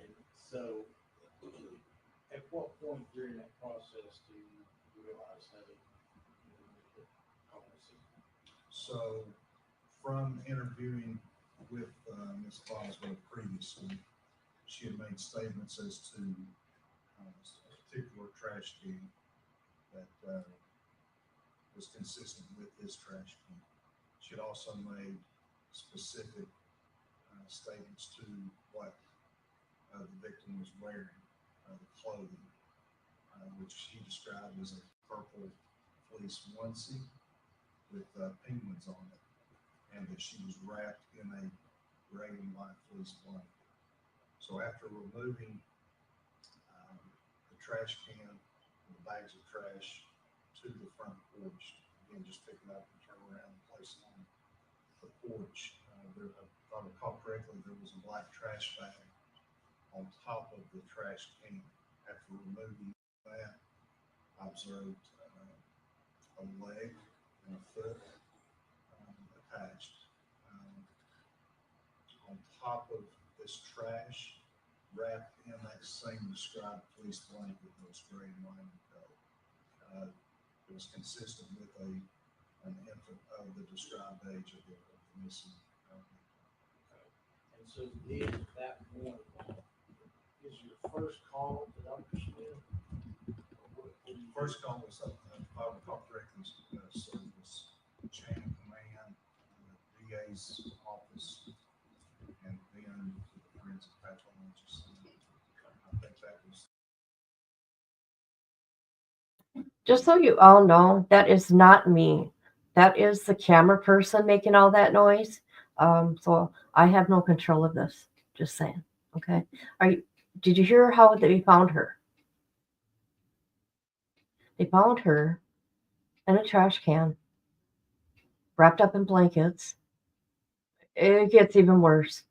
And so, at what point during that process do you realize that it So, from interviewing with Ms. Boswell previously, she had made statements as to a particular trash can that was consistent with this trash can. She had also made specific statements to what the victim was wearing, the clothing, which she described as a purple fleece onesie with penguins on it, and that she was wrapped in a gray and white fleece blanket. So after removing the trash can, the bags of trash to the front porch, again, just pick it up and turn around and place it on the porch, if I recall correctly, there was a black trash bag on top of the trash can. After removing that, I observed a leg and a foot attached. On top of this trash, wrapped in that same described fleece blanket that was gray and white and gold. It was consistent with an infant of the described age of the missing. And so then at that point, is your first call to Dr. Smith? First call was, if I recall correctly, was chain of command, DA's office, and then the forensic pathologist. I think that was. Just so you all know, that is not me. That is the camera person making all that noise. So I have no control of this. Just saying. Okay. Did you hear how they found her? They found her in a trash can, wrapped up in blankets. It gets even worse.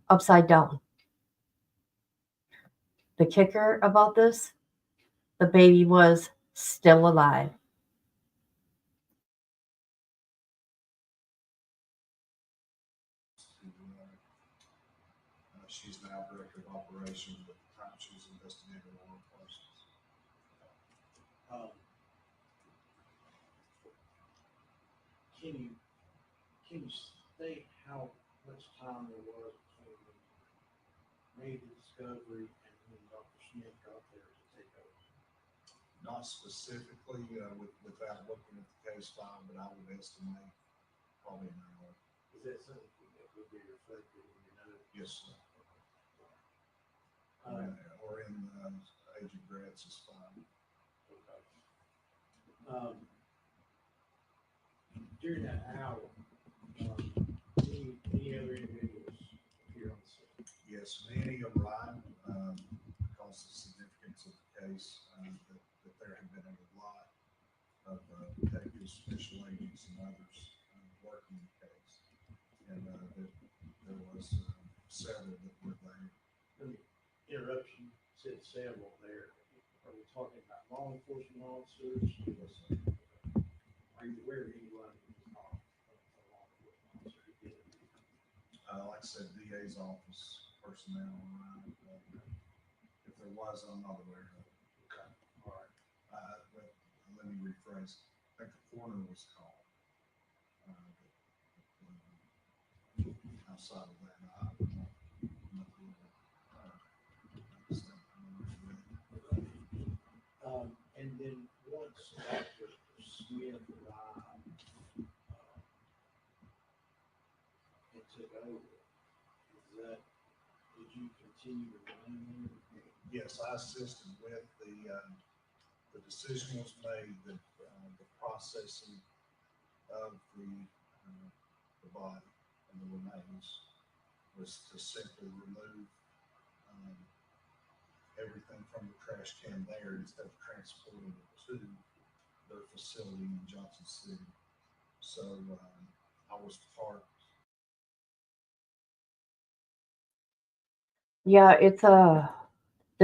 Upside down. The kicker about this, the baby was still alive. She's now director of operations, but at the time she was investigating law enforcement. Can you state how much time there was between when you made the discovery and when Dr. Smith got there to take over? Not specifically without looking at the case file, but I would estimate probably an hour. Is that something that would be reflected in your notes? Yes, sir. Or in Agent Gratz's file. Okay. During that hour, any other individuals appear on the scene? Yes, many arrived because of the significance of the case, that there had been a lot of detectives, special agents, and others working the case, and that there was several that were there. Let me interrupt you. You said several there. Are we talking about law enforcement officers? Yes, sir. Are you aware of anyone who was not a law enforcement officer who did it? Like I said, DA's office personnel arrived. If there was, I'm not aware of it. Okay. All right. But let me rephrase. I think the coroner was called. Outside of that, I'm not and then once Dr. Smith arrived and took over, did you continue to remain there? Yes, I assisted with the the decision was made that the processing of the body and the remains was to simply remove everything from the trash can there instead of transporting it to their facility in Johnson City. So I was part. Yeah, it's the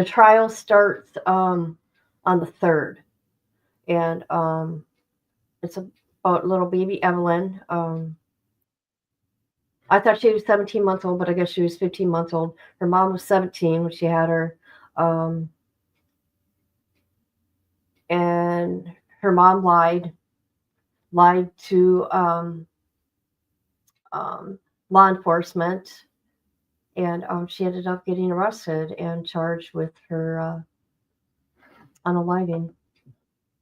trial starts on the 3rd, and it's about little baby Evelyn. I thought she was 17 months old, but I guess she was 15 months old. Her mom was 17 when she had her. And her mom lied to law enforcement, and she ended up getting arrested and charged with her unaliving.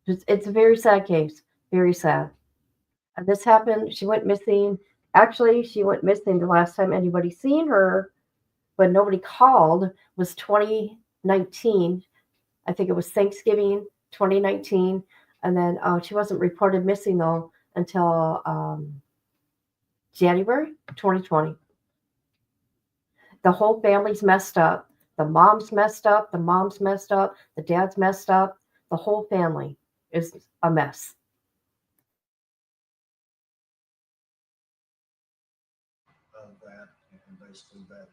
It's a very sad case, very sad. And this happened. She went missing. Actually, she went missing the last time anybody seen her, when nobody called, was 2019. I think it was Thanksgiving 2019, and then she wasn't reported missing though until January 2020. The whole family's messed up. The mom's messed up. The mom's messed up. The dad's messed up. The whole family is a mess. Of that, and basically that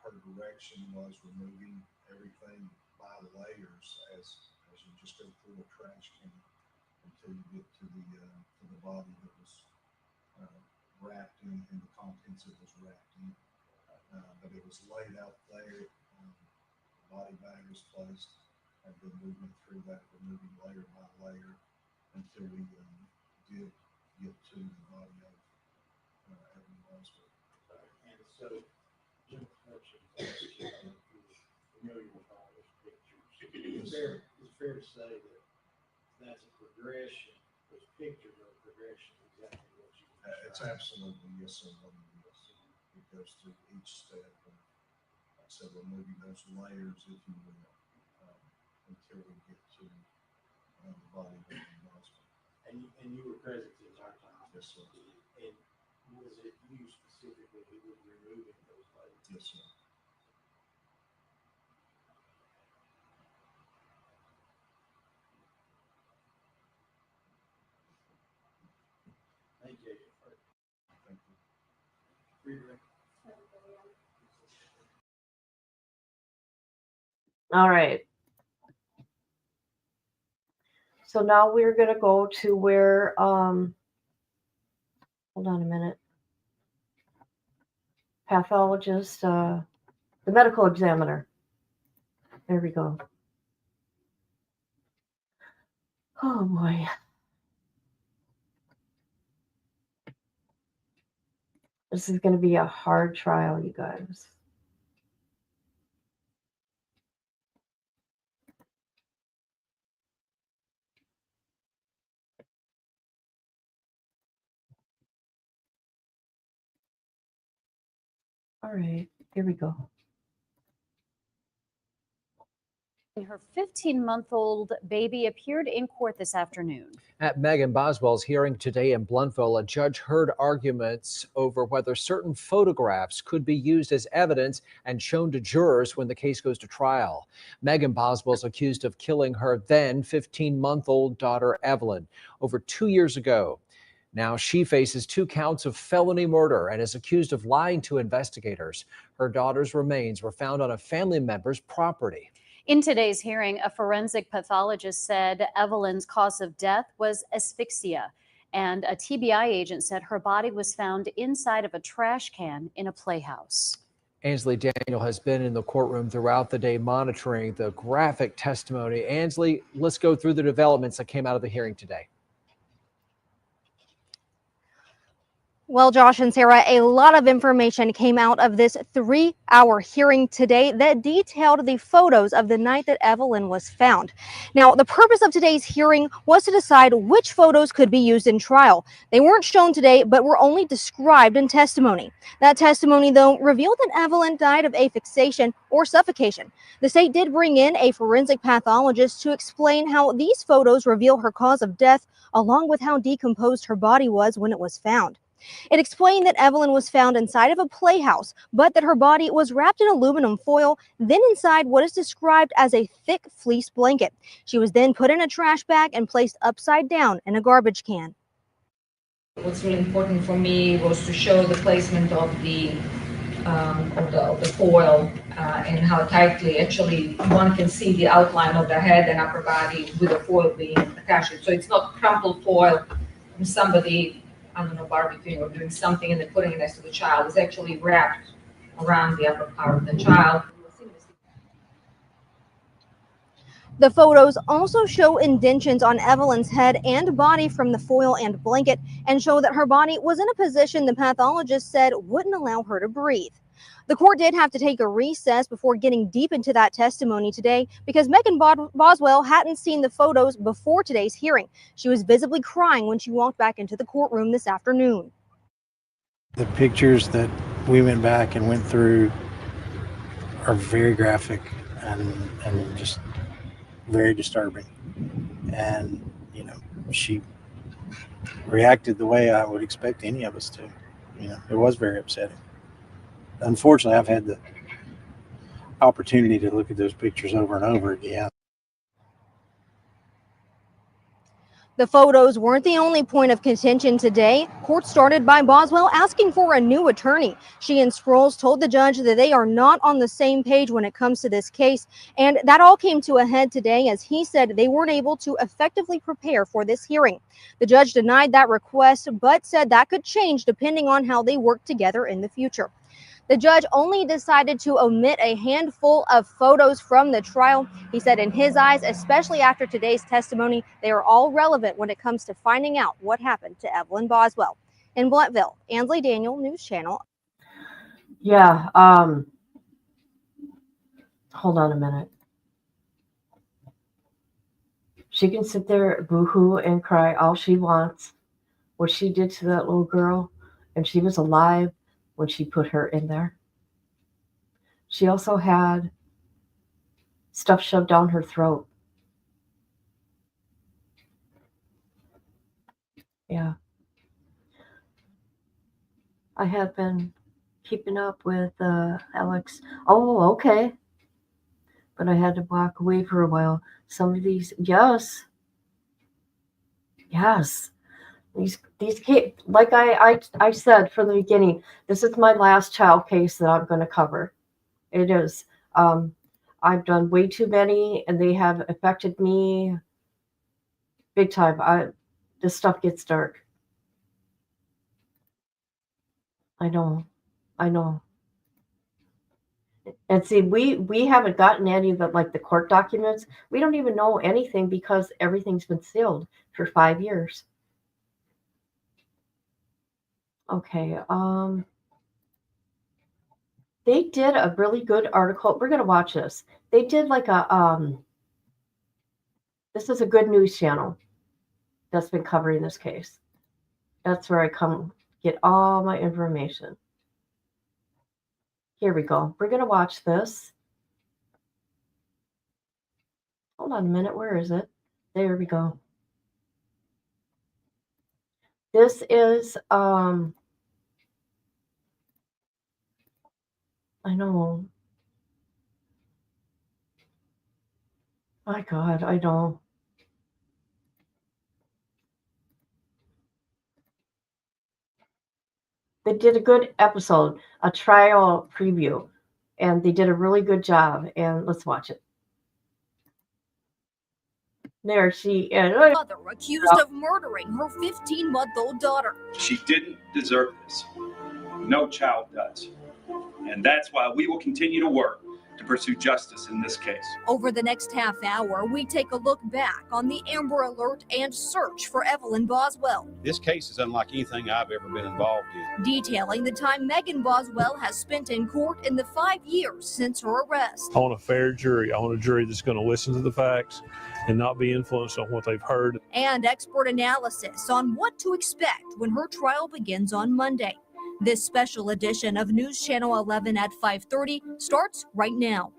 her direction was removing everything by layers as you just go through a trash can until you get to the body that was wrapped in the contents it was wrapped in. But it was laid out there. The body bag was placed, and then we went through that, removing layer by layer until we did get to the body of Evelyn Boswell. And so, Jim mentioned that you're familiar with all those pictures. It's fair to say that that's a progression. Those pictures are a progression of exactly what you. It's absolutely yes, sir. Yes. It goes through each step. Like I said, removing those layers, if you will, until we get to the body of Evelyn Boswell. And you were present the entire time. Yes, sir. And was it you specifically who was removing those layers? Yes, sir. Thank you. Thank you. All right. So now we're going to go to where, hold on a minute. Pathologist, the medical examiner. There we go. Oh boy. This is going to be a hard trial, you guys. All right, here we go. Her 15-month-old baby appeared in court this afternoon. At Megan Boswell's hearing today in Bluntville, a judge heard arguments over whether certain photographs could be used as evidence and shown to jurors when the case goes to trial. Megan Boswell's accused of killing her then 15-month-old daughter, Evelyn, over 2 years ago. Now she faces 2 counts of felony murder and is accused of lying to investigators. Her daughter's remains were found on a family member's property. In today's hearing, a forensic pathologist said Evelyn's cause of death was asphyxia, and a TBI agent said her body was found inside of a trash can in a playhouse. Ansley Daniel has been in the courtroom throughout the day monitoring the graphic testimony. Ansley, let's go through the developments that came out of the hearing today. Well, Josh and Sarah, a lot of information came out of this 3-hour hearing today that detailed the photos of the night that Evelyn was found. Now, the purpose of today's hearing was to decide which photos could be used in trial. They weren't shown today, but were only described in testimony. That testimony, though, revealed that Evelyn died of asphyxiation or suffocation. The state did bring in a forensic pathologist to explain how these photos reveal her cause of death, along with how decomposed her body was when it was found. It explained that Evelyn was found inside of a playhouse, but that her body was wrapped in aluminum foil, then inside what is described as a thick fleece blanket. She was then put in a trash bag and placed upside down in a garbage can. What's really important for me was to show the placement of the foil and how tightly actually one can see the outline of the head and upper body with the foil being attached. So it's not crumpled foil from somebody, I don't know, barbecuing or doing something and then putting it next to the child. It's actually wrapped around the upper part of the child. The photos also show indentions on Evelyn's head and body from the foil and blanket, and show that her body was in a position the pathologist said wouldn't allow her to breathe. The court did have to take a recess before getting deep into that testimony today because Megan Boswell hadn't seen the photos before today's hearing. She was visibly crying when she walked back into the courtroom this afternoon. The pictures that we went back and went through are very graphic and just very disturbing. And, you know, she reacted the way I would expect any of us to. You know, it was very upsetting. Unfortunately, I've had the opportunity to look at those pictures over and over again. The photos weren't the only point of contention today. Court started by Boswell asking for a new attorney. She and Sproles told the judge that they are not on the same page when it comes to this case, and that all came to a head today as he said they weren't able to effectively prepare for this hearing. The judge denied that request, but said that could change depending on how they work together in the future. The judge only decided to omit a handful of photos from the trial. He said in his eyes, especially after today's testimony, they are all relevant when it comes to finding out what happened to Evelyn Boswell. In Blunteville, Ansley Daniel, News Channel. Yeah, hold on a minute. She can sit there, boo-hoo, and cry all she wants. What she did to that little girl, and she was alive when she put her in there. She also had stuff shoved down her throat. Yeah. I had been keeping up with Alex. Oh, okay. But I had to walk away for a while. Some of these, yes. These like I said from the beginning, this is my last child case that I'm going to cover. It is. I've done way too many, and they have affected me big time. This stuff gets dark. I know. And see, we haven't gotten any of the, like, the court documents. We don't even know anything because everything's been sealed for 5 years. Okay. They did a really good article. We're gonna watch this. They did like a this is a good news channel that's been covering this case. That's where I come get all my information. Here we go. We're gonna watch this. Hold on a minute. Where is it? There we go. This is I know. My God, I know. They did a good episode, a trial preview, and they did a really good job. And let's watch it. There she is. Mother accused of murdering her 15-month-old daughter. She didn't deserve this. No child does. And that's why we will continue to work to pursue justice in this case. Over the next half hour, we take a look back on the Amber Alert and search for Evelyn Boswell, This case is unlike anything I've ever been involved in. detailing the time Megan Boswell has spent in court in the 5 years since her arrest. I want a fair jury. I want a jury that's going to listen to the facts and not be influenced on what they've heard. And expert analysis on what to expect when her trial begins on Monday. This special edition of News Channel 11 at 5:30 starts right now.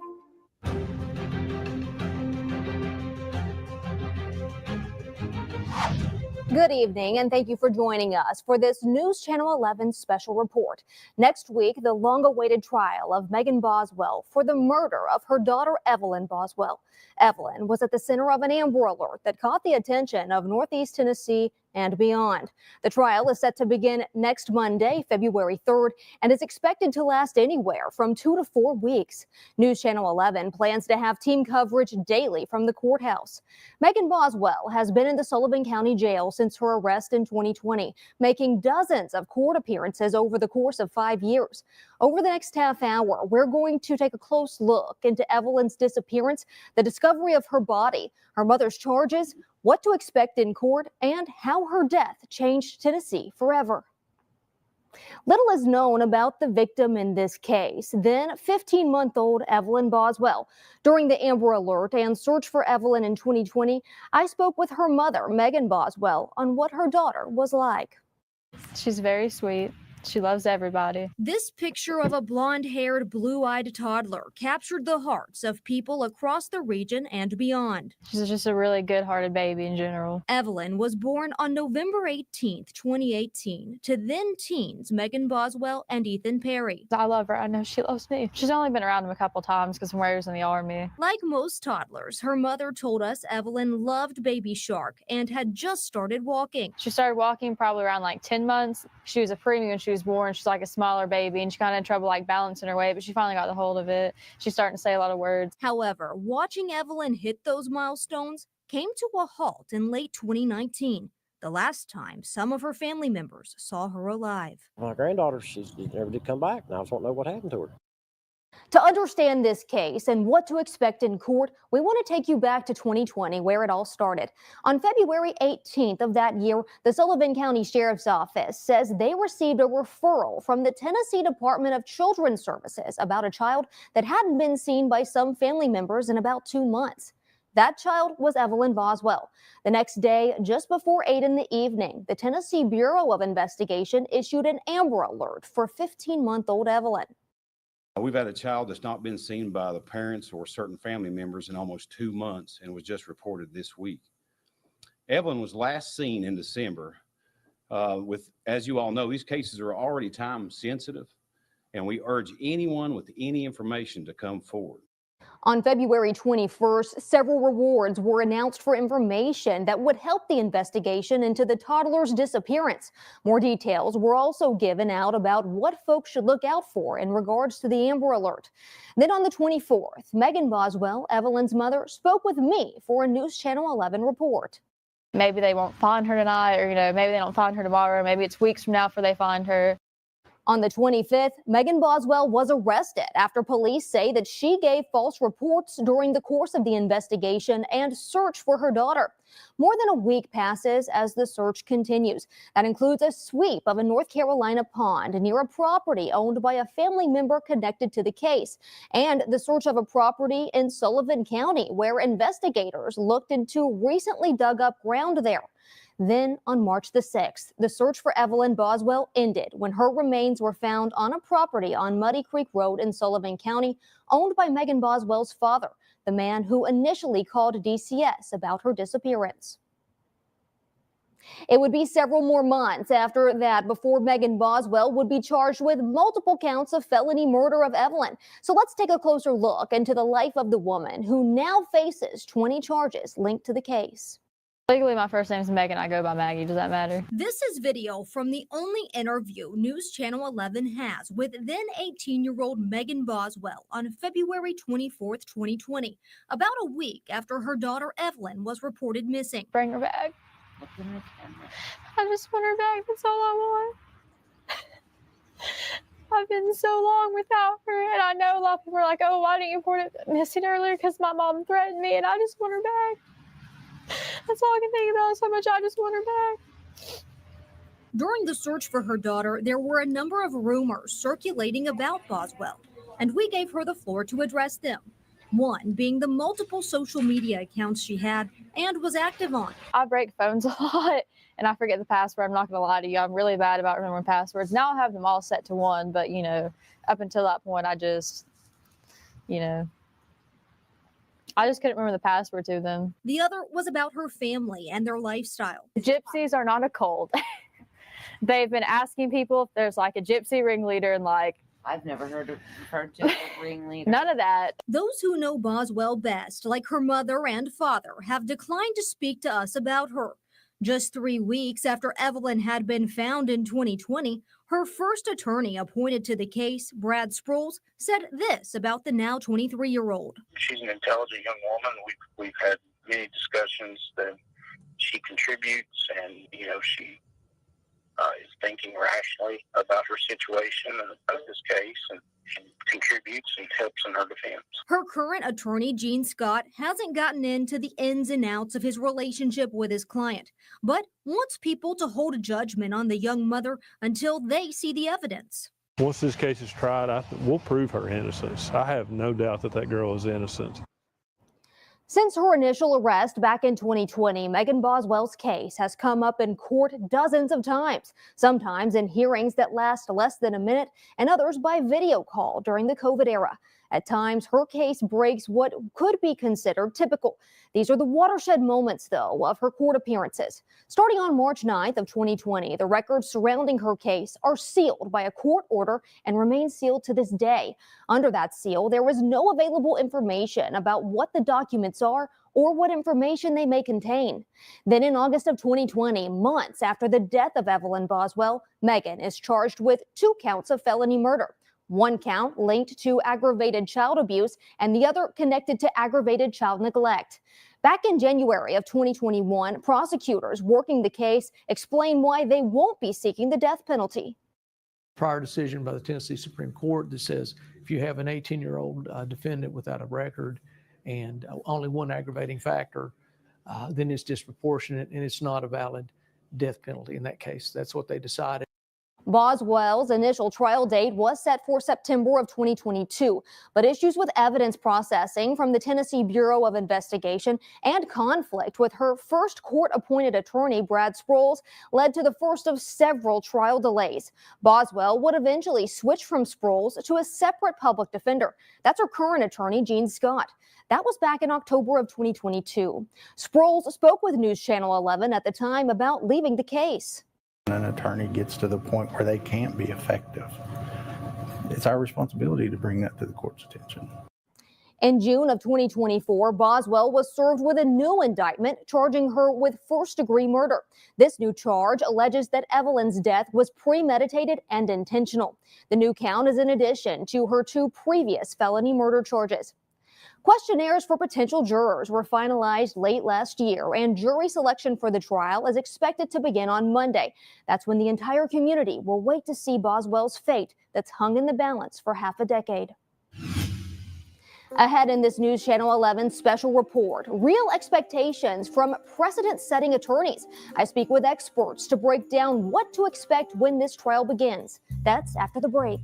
Good evening, and thank you for joining us for this News Channel 11 special report. Next week, the long-awaited trial of Megan Boswell for the murder of her daughter, Evelyn Boswell. Evelyn was at the center of an Amber Alert that caught the attention of Northeast Tennessee and beyond. The trial is set to begin next Monday, February 3rd, and is expected to last anywhere from 2 to 4 weeks. News Channel 11 plans to have team coverage daily from the courthouse. Megan Boswell has been in the Sullivan County Jail since her arrest in 2020, making dozens of court appearances over the course of 5 years. Over the next half hour, we're going to take a close look into Evelyn's disappearance, the discovery of her body, her mother's charges, what to expect in court, and how her death changed Tennessee forever. Little is known about the victim in this case, then 15-month-old Evelyn Boswell. During the Amber Alert and search for Evelyn in 2020, I spoke with her mother, Megan Boswell, on what her daughter was like. She's very sweet. She loves everybody. This picture of a blonde-haired, blue-eyed toddler captured the hearts of people across the region and beyond. She's just a really good-hearted baby in general. Evelyn was born on November 18, 2018, to then-teens Megan Boswell and Ethan Perry. I love her. I know she loves me. She's only been around him a couple times because when I was in the Army. Like most toddlers, her mother told us Evelyn loved Baby Shark and had just started walking. She started walking probably around like 10 months. She was a preemie when she was born. She's like a smaller baby and she kind of had trouble like balancing her weight, but she finally got the hold of it. She's starting to say a lot of words. However, watching Evelyn hit those milestones came to a halt in late 2019, the last time some of her family members saw her alive. My granddaughter, she never did come back, and I just want to know what happened to her. To understand this case and what to expect in court, we want to take you back to 2020, where it all started. On February 18th of that year, the Sullivan County Sheriff's Office says they received a referral from the Tennessee Department of Children's Services about a child that hadn't been seen by some family members in about 2 months. That child was Evelyn Boswell. The next day, just before 8 in the evening, the Tennessee Bureau of Investigation issued an Amber Alert for 15-month-old Evelyn. We've had a child that's not been seen by the parents or certain family members in almost 2 months and was just reported this week. Evelyn was last seen in December. As you all know, these cases are already time sensitive, and we urge anyone with any information to come forward. On February 21st, several rewards were announced for information that would help the investigation into the toddler's disappearance. More details were also given out about what folks should look out for in regards to the Amber Alert. Then on the 24th, Megan Boswell, Evelyn's mother, spoke with me for a News Channel 11 report. Maybe they won't find her tonight, or maybe they don't find her tomorrow. Maybe it's weeks from now before they find her. On the 25th, Megan Boswell was arrested after police say that she gave false reports during the course of the investigation and search for her daughter. More than a week passes as the search continues. That includes a sweep of a North Carolina pond near a property owned by a family member connected to the case, and the search of a property in Sullivan County where investigators looked into recently dug up ground there. Then, on March the 6th, the search for Evelyn Boswell ended when her remains were found on a property on Muddy Creek Road in Sullivan County, owned by Megan Boswell's father, the man who initially called DCS about her disappearance. It would be several more months after that before Megan Boswell would be charged with multiple counts of felony murder of Evelyn. So let's take a closer look into the life of the woman who now faces 20 charges linked to the case. Legally, my first name is Megan. I go by Maggie. Does that matter? This is video from the only interview News Channel 11 has with then 18-year-old Megan Boswell on February 24, 2020, about a week after her daughter Evelyn was reported missing. Bring her back. I just want her back. That's all I want. I've been so long without her, and I know a lot of people are like, oh, why didn't you report it missing earlier? Because my mom threatened me, and I just want her back. That's all I can think about is how much I just want her back. During the search for her daughter, there were a number of rumors circulating about Boswell, and we gave her the floor to address them. One being the multiple social media accounts she had and was active on. I break phones a lot, and I forget the password. I'm not going to lie to you. I'm really bad about remembering passwords. Now I have them all set to one, but, you know, up until that point, I just, you know, I just couldn't remember the password to them. The other was about her family and their lifestyle. Gypsies are not a cult. They've been asking people if there's like a gypsy ringleader, and like, I've never heard of a ringleader. none of that. Those who know Boswell best, like her mother and father, have declined to speak to us about her. Just 3 weeks after Evelyn had been found in 2020, her first attorney appointed to the case, Brad Sproles, said this about the now 23-year-old. She's an intelligent young woman. We've had many discussions that she contributes, and she is thinking rationally about her situation and about this case, and contributes and helps in her defense. Her current attorney, Gene Scott, hasn't gotten into the ins and outs of his relationship with his client, but wants people to hold a judgment on the young mother until they see the evidence. Once this case is tried, we'll prove her innocence. I have no doubt that that girl is innocent. Since her initial arrest back in 2020, Megan Boswell's case has come up in court dozens of times, sometimes in hearings that last less than a minute and others by video call during the COVID era. At times, her case breaks what could be considered typical. These are the watershed moments, though, of her court appearances. Starting on March 9th of 2020, the records surrounding her case are sealed by a court order and remain sealed to this day. Under that seal, there is no available information about what the documents are or what information they may contain. Then in August of 2020, months after the death of Evelyn Boswell, Megan is charged with 2 counts of felony murder. 1 count linked to aggravated child abuse and the other connected to aggravated child neglect. Back in January of 2021, prosecutors working the case explain why they won't be seeking the death penalty. Prior decision by the Tennessee Supreme Court that says if you have an 18-year-old defendant without a record and only one aggravating factor, then it's disproportionate and it's not a valid death penalty in that case. That's what they decided. Boswell's initial trial date was set for September of 2022, but issues with evidence processing from the Tennessee Bureau of Investigation and conflict with her first court-appointed attorney, Brad Sproles, led to the first of several trial delays. Boswell would eventually switch from Sproles to a separate public defender. That's her current attorney, Gene Scott. That was back in October of 2022. Sproles spoke with News Channel 11 at the time about leaving the case. An attorney gets to the point where they can't be effective, it's our responsibility to bring that to the court's attention. In June of 2024, Boswell was served with a new indictment charging her with first-degree murder. This new charge alleges that Evelyn's death was premeditated and intentional. The new count is in addition to her 2 previous felony murder charges. Questionnaires for potential jurors were finalized late last year, and jury selection for the trial is expected to begin on Monday. That's when the entire community will wait to see Boswell's fate that's hung in the balance for half a decade. Ahead in this News Channel 11 special report, real expectations from precedent-setting attorneys. I speak with experts to break down what to expect when this trial begins. That's after the break.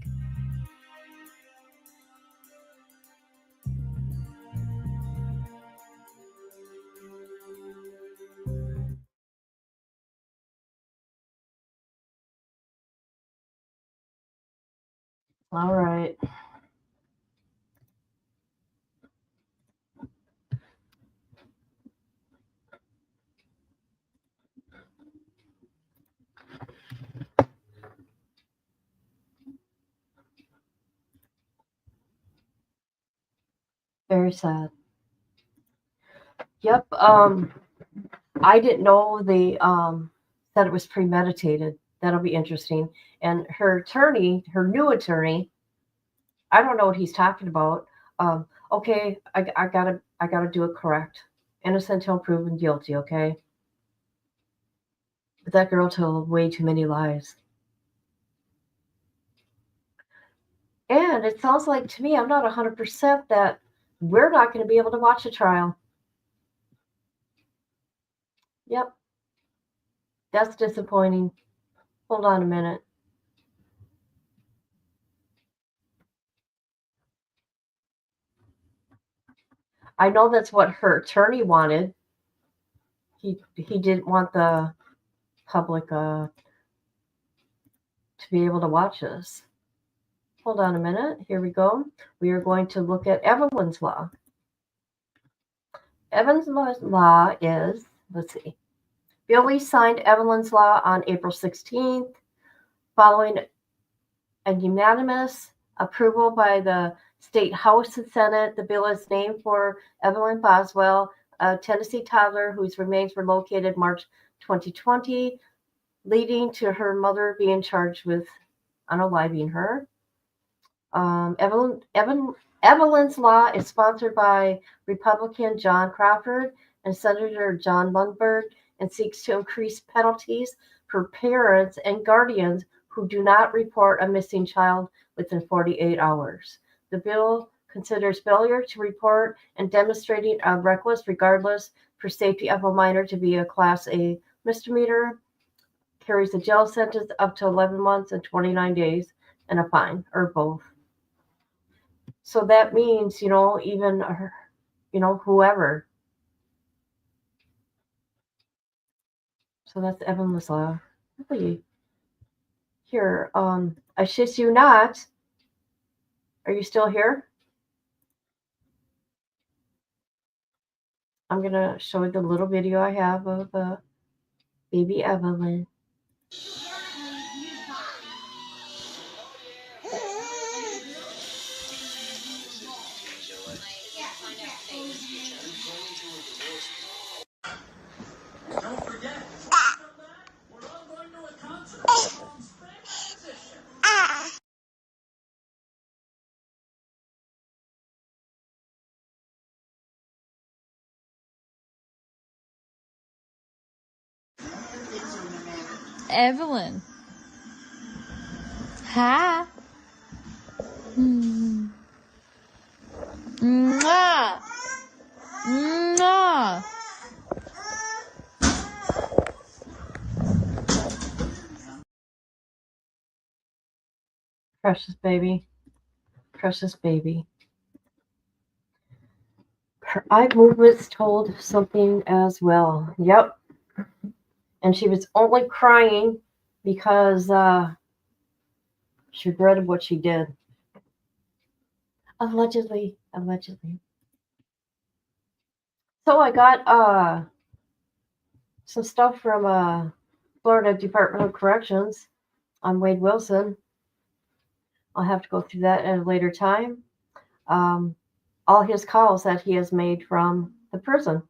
All right. Very sad. Yep. I didn't know they that it was premeditated. That'll be interesting. And her attorney, her new attorney, I don't know what he's talking about. Okay, I gotta do it correct. Innocent until proven guilty. Okay. But that girl told way too many lies. And it sounds like to me, I'm not 100% that we're not going to be able to watch a trial. Yep, that's disappointing. Hold on a minute. I know that's what her attorney wanted. He didn't want the public to be able to watch this. Hold on a minute. Here we go. We are going to look at Evelyn's law. Evelyn's law is, let's see. Billy signed Evelyn's law on April 16th, following a unanimous approval by the State House and Senate. The bill is named for Evelyn Boswell, a Tennessee toddler whose remains were located March 2020, leading to her mother being charged with unaliving her. Evelyn's law is sponsored by Republican John Crawford and Senator John Lundberg and seeks to increase penalties for parents and guardians who do not report a missing child within 48 hours. The bill considers failure to report and demonstrating a reckless regardless for safety of a minor to be a Class A misdemeanor, carries a jail sentence up to 11 months and 29 days, and a fine, or both. So that means, even, whoever. So that's Evelyn's law. Really. Here, I shit you not. Are you still here? I'm going to show you the little video I have of baby Evelyn. Don't forget. We're all going to a concert on Spanish musician. Evelyn. Hi. Mwah. Mwah. Precious baby. Precious baby. Her eye movements told something as well. Yep. And she was only crying because she regretted what she did. Allegedly. So I got some stuff from Florida Department of Corrections on Wade Wilson. I'll have to go through that at a later time. All his calls that he has made from the prison.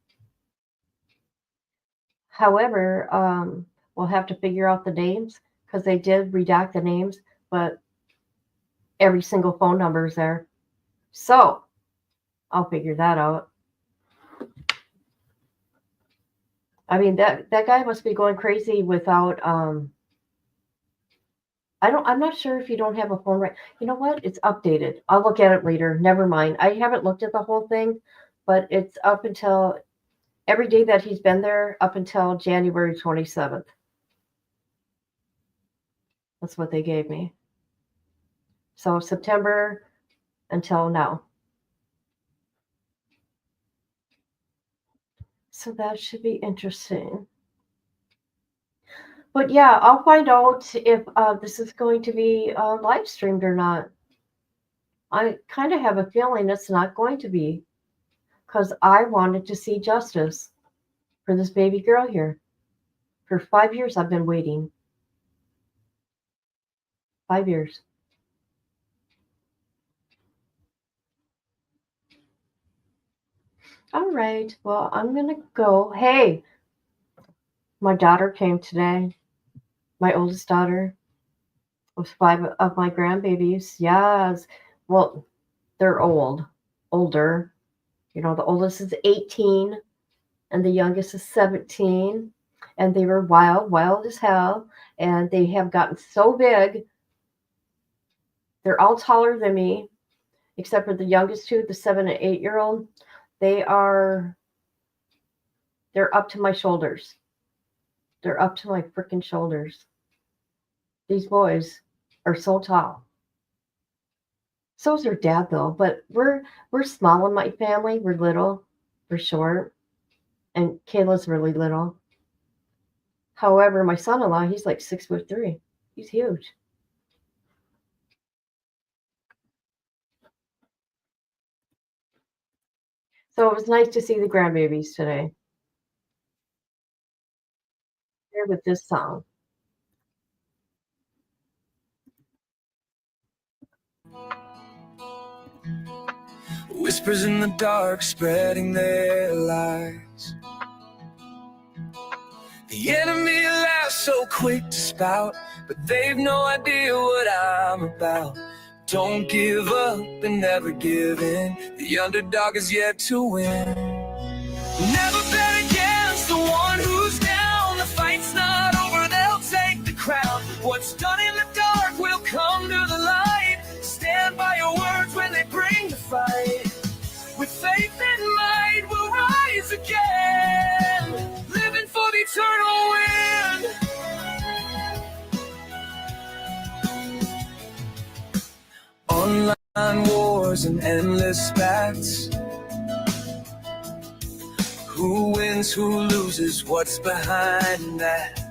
However, we'll have to figure out the names because they did redact the names, but every single phone number is there. So I'll figure that out. I mean, that guy must be going crazy without I'm not sure if you don't have a phone right. You know what? It's updated. I'll look at it later. Never mind. I haven't looked at the whole thing, but it's up until every day that he's been there up until January 27th. That's what they gave me. So September until now. So that should be interesting. But yeah, I'll find out if this is going to be live streamed or not. I kind of have a feeling it's not going to be because I wanted to see justice for this baby girl here. For 5 years, I've been waiting. 5 years. All right. Well, I'm going to go. Hey, my daughter came today. My oldest daughter with 5 of my grandbabies. Yes. Well, they're older. The oldest is 18 and the youngest is 17. And they were wild as hell. And they have gotten so big They're all taller than me, except for the youngest two, the 7 and 8-year-old. They're up to my shoulders. They're up to my freaking shoulders. These boys are so tall. So is their dad, though. But we're small in my family. We're little. We're short. And Kayla's really little. However, my son-in-law, he's like 6'3". He's huge. So it was nice to see the grandbabies today. Here with this song. Whispers in the dark, spreading their lies. The enemy laughs so quick to spout, but they've no idea what I'm about. Don't give up and never give in. The underdog is yet to win. Never bet against the one who's down. The fight's not over, they'll take the crown. What's done in the dark will come to the light. Stand by your words when they bring the fight. With faith and might, we'll rise again, living for the eternal win. Online wars and endless spats. Who wins, who loses, what's behind that?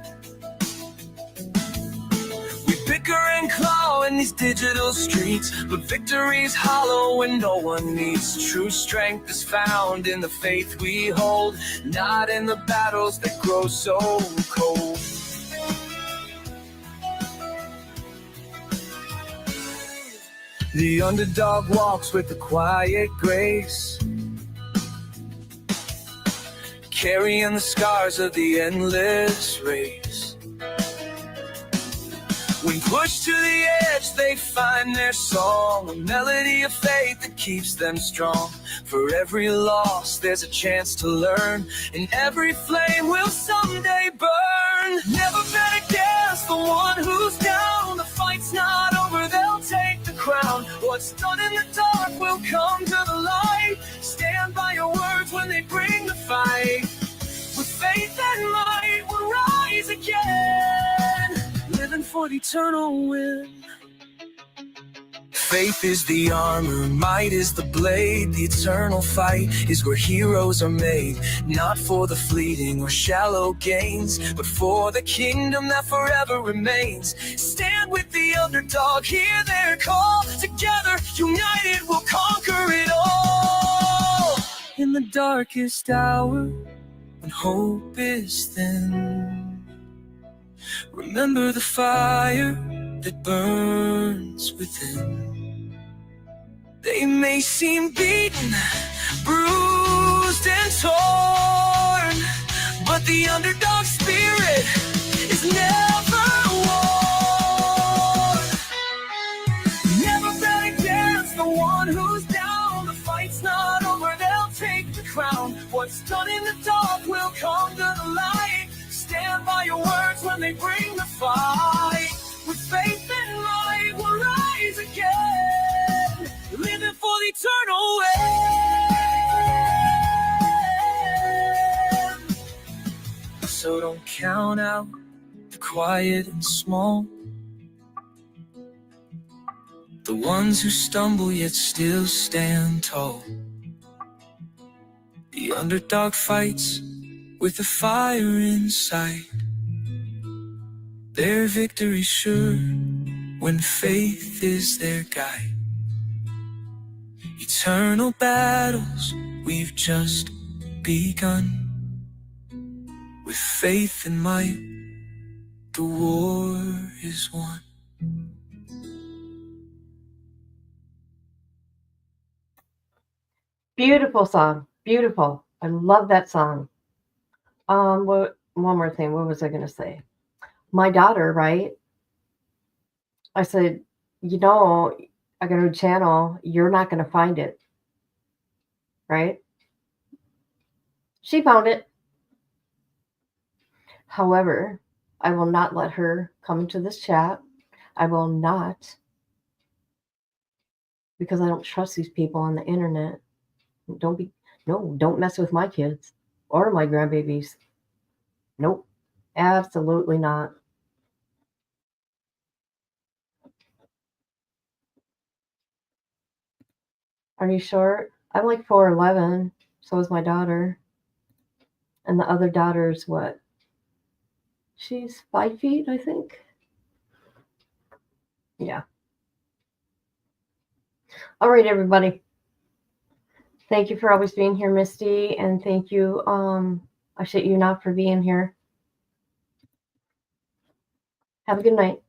Bicker and claw in these digital streets, but victory's hollow when no one needs. True strength is found in the faith we hold, not in the battles that grow so cold. The underdog walks with a quiet grace, carrying the scars of the endless race. When pushed to the edge, they find their song, a melody of faith that keeps them strong. For every loss, there's a chance to learn, and every flame will someday burn. Never bet against the one who's down. The fight's not over, they'll take the crown. What's done in the dark will come to the light. Stand by your words when they bring the fight. With faith and might, we'll rise again, living for the eternal win. Faith is the armor, might is the blade. The eternal fight is where heroes are made, not for the fleeting or shallow gains, but for the kingdom that forever remains. Stand with the underdog, hear their call. Together, united, we'll conquer it all. In the darkest hour, when hope is thin, remember the fire that burns within. They may seem beaten, bruised and torn, but the underdog spirit is never worn. Never bet against the one who's down. The fight's not over, they'll take the crown. What's done in the dark will come to the light. Stand by your words when they bring the fight. With faith and might, we'll rise again, living for the eternal win. So don't count out the quiet and small, the ones who stumble yet still stand tall. The underdog fights with a fire inside. Their victory sure when faith is their guide. Eternal battles we've just begun. With faith and might, the war is won. Beautiful song. Beautiful. I love that song. One more thing. What was I going to say? My daughter, right? I said, I got a channel. You're not going to find it. Right? She found it. However, I will not let her come into this chat. I will not because I don't trust these people on the internet. Don't mess with my kids or my grandbabies. Nope, absolutely not. Are you short? I'm like 4'11", so is my daughter. And the other daughter's what? She's 5 feet, I think. Yeah. All right, everybody. Thank you for always being here, Misty, and thank you, I shit you not, for being here. Have a good night.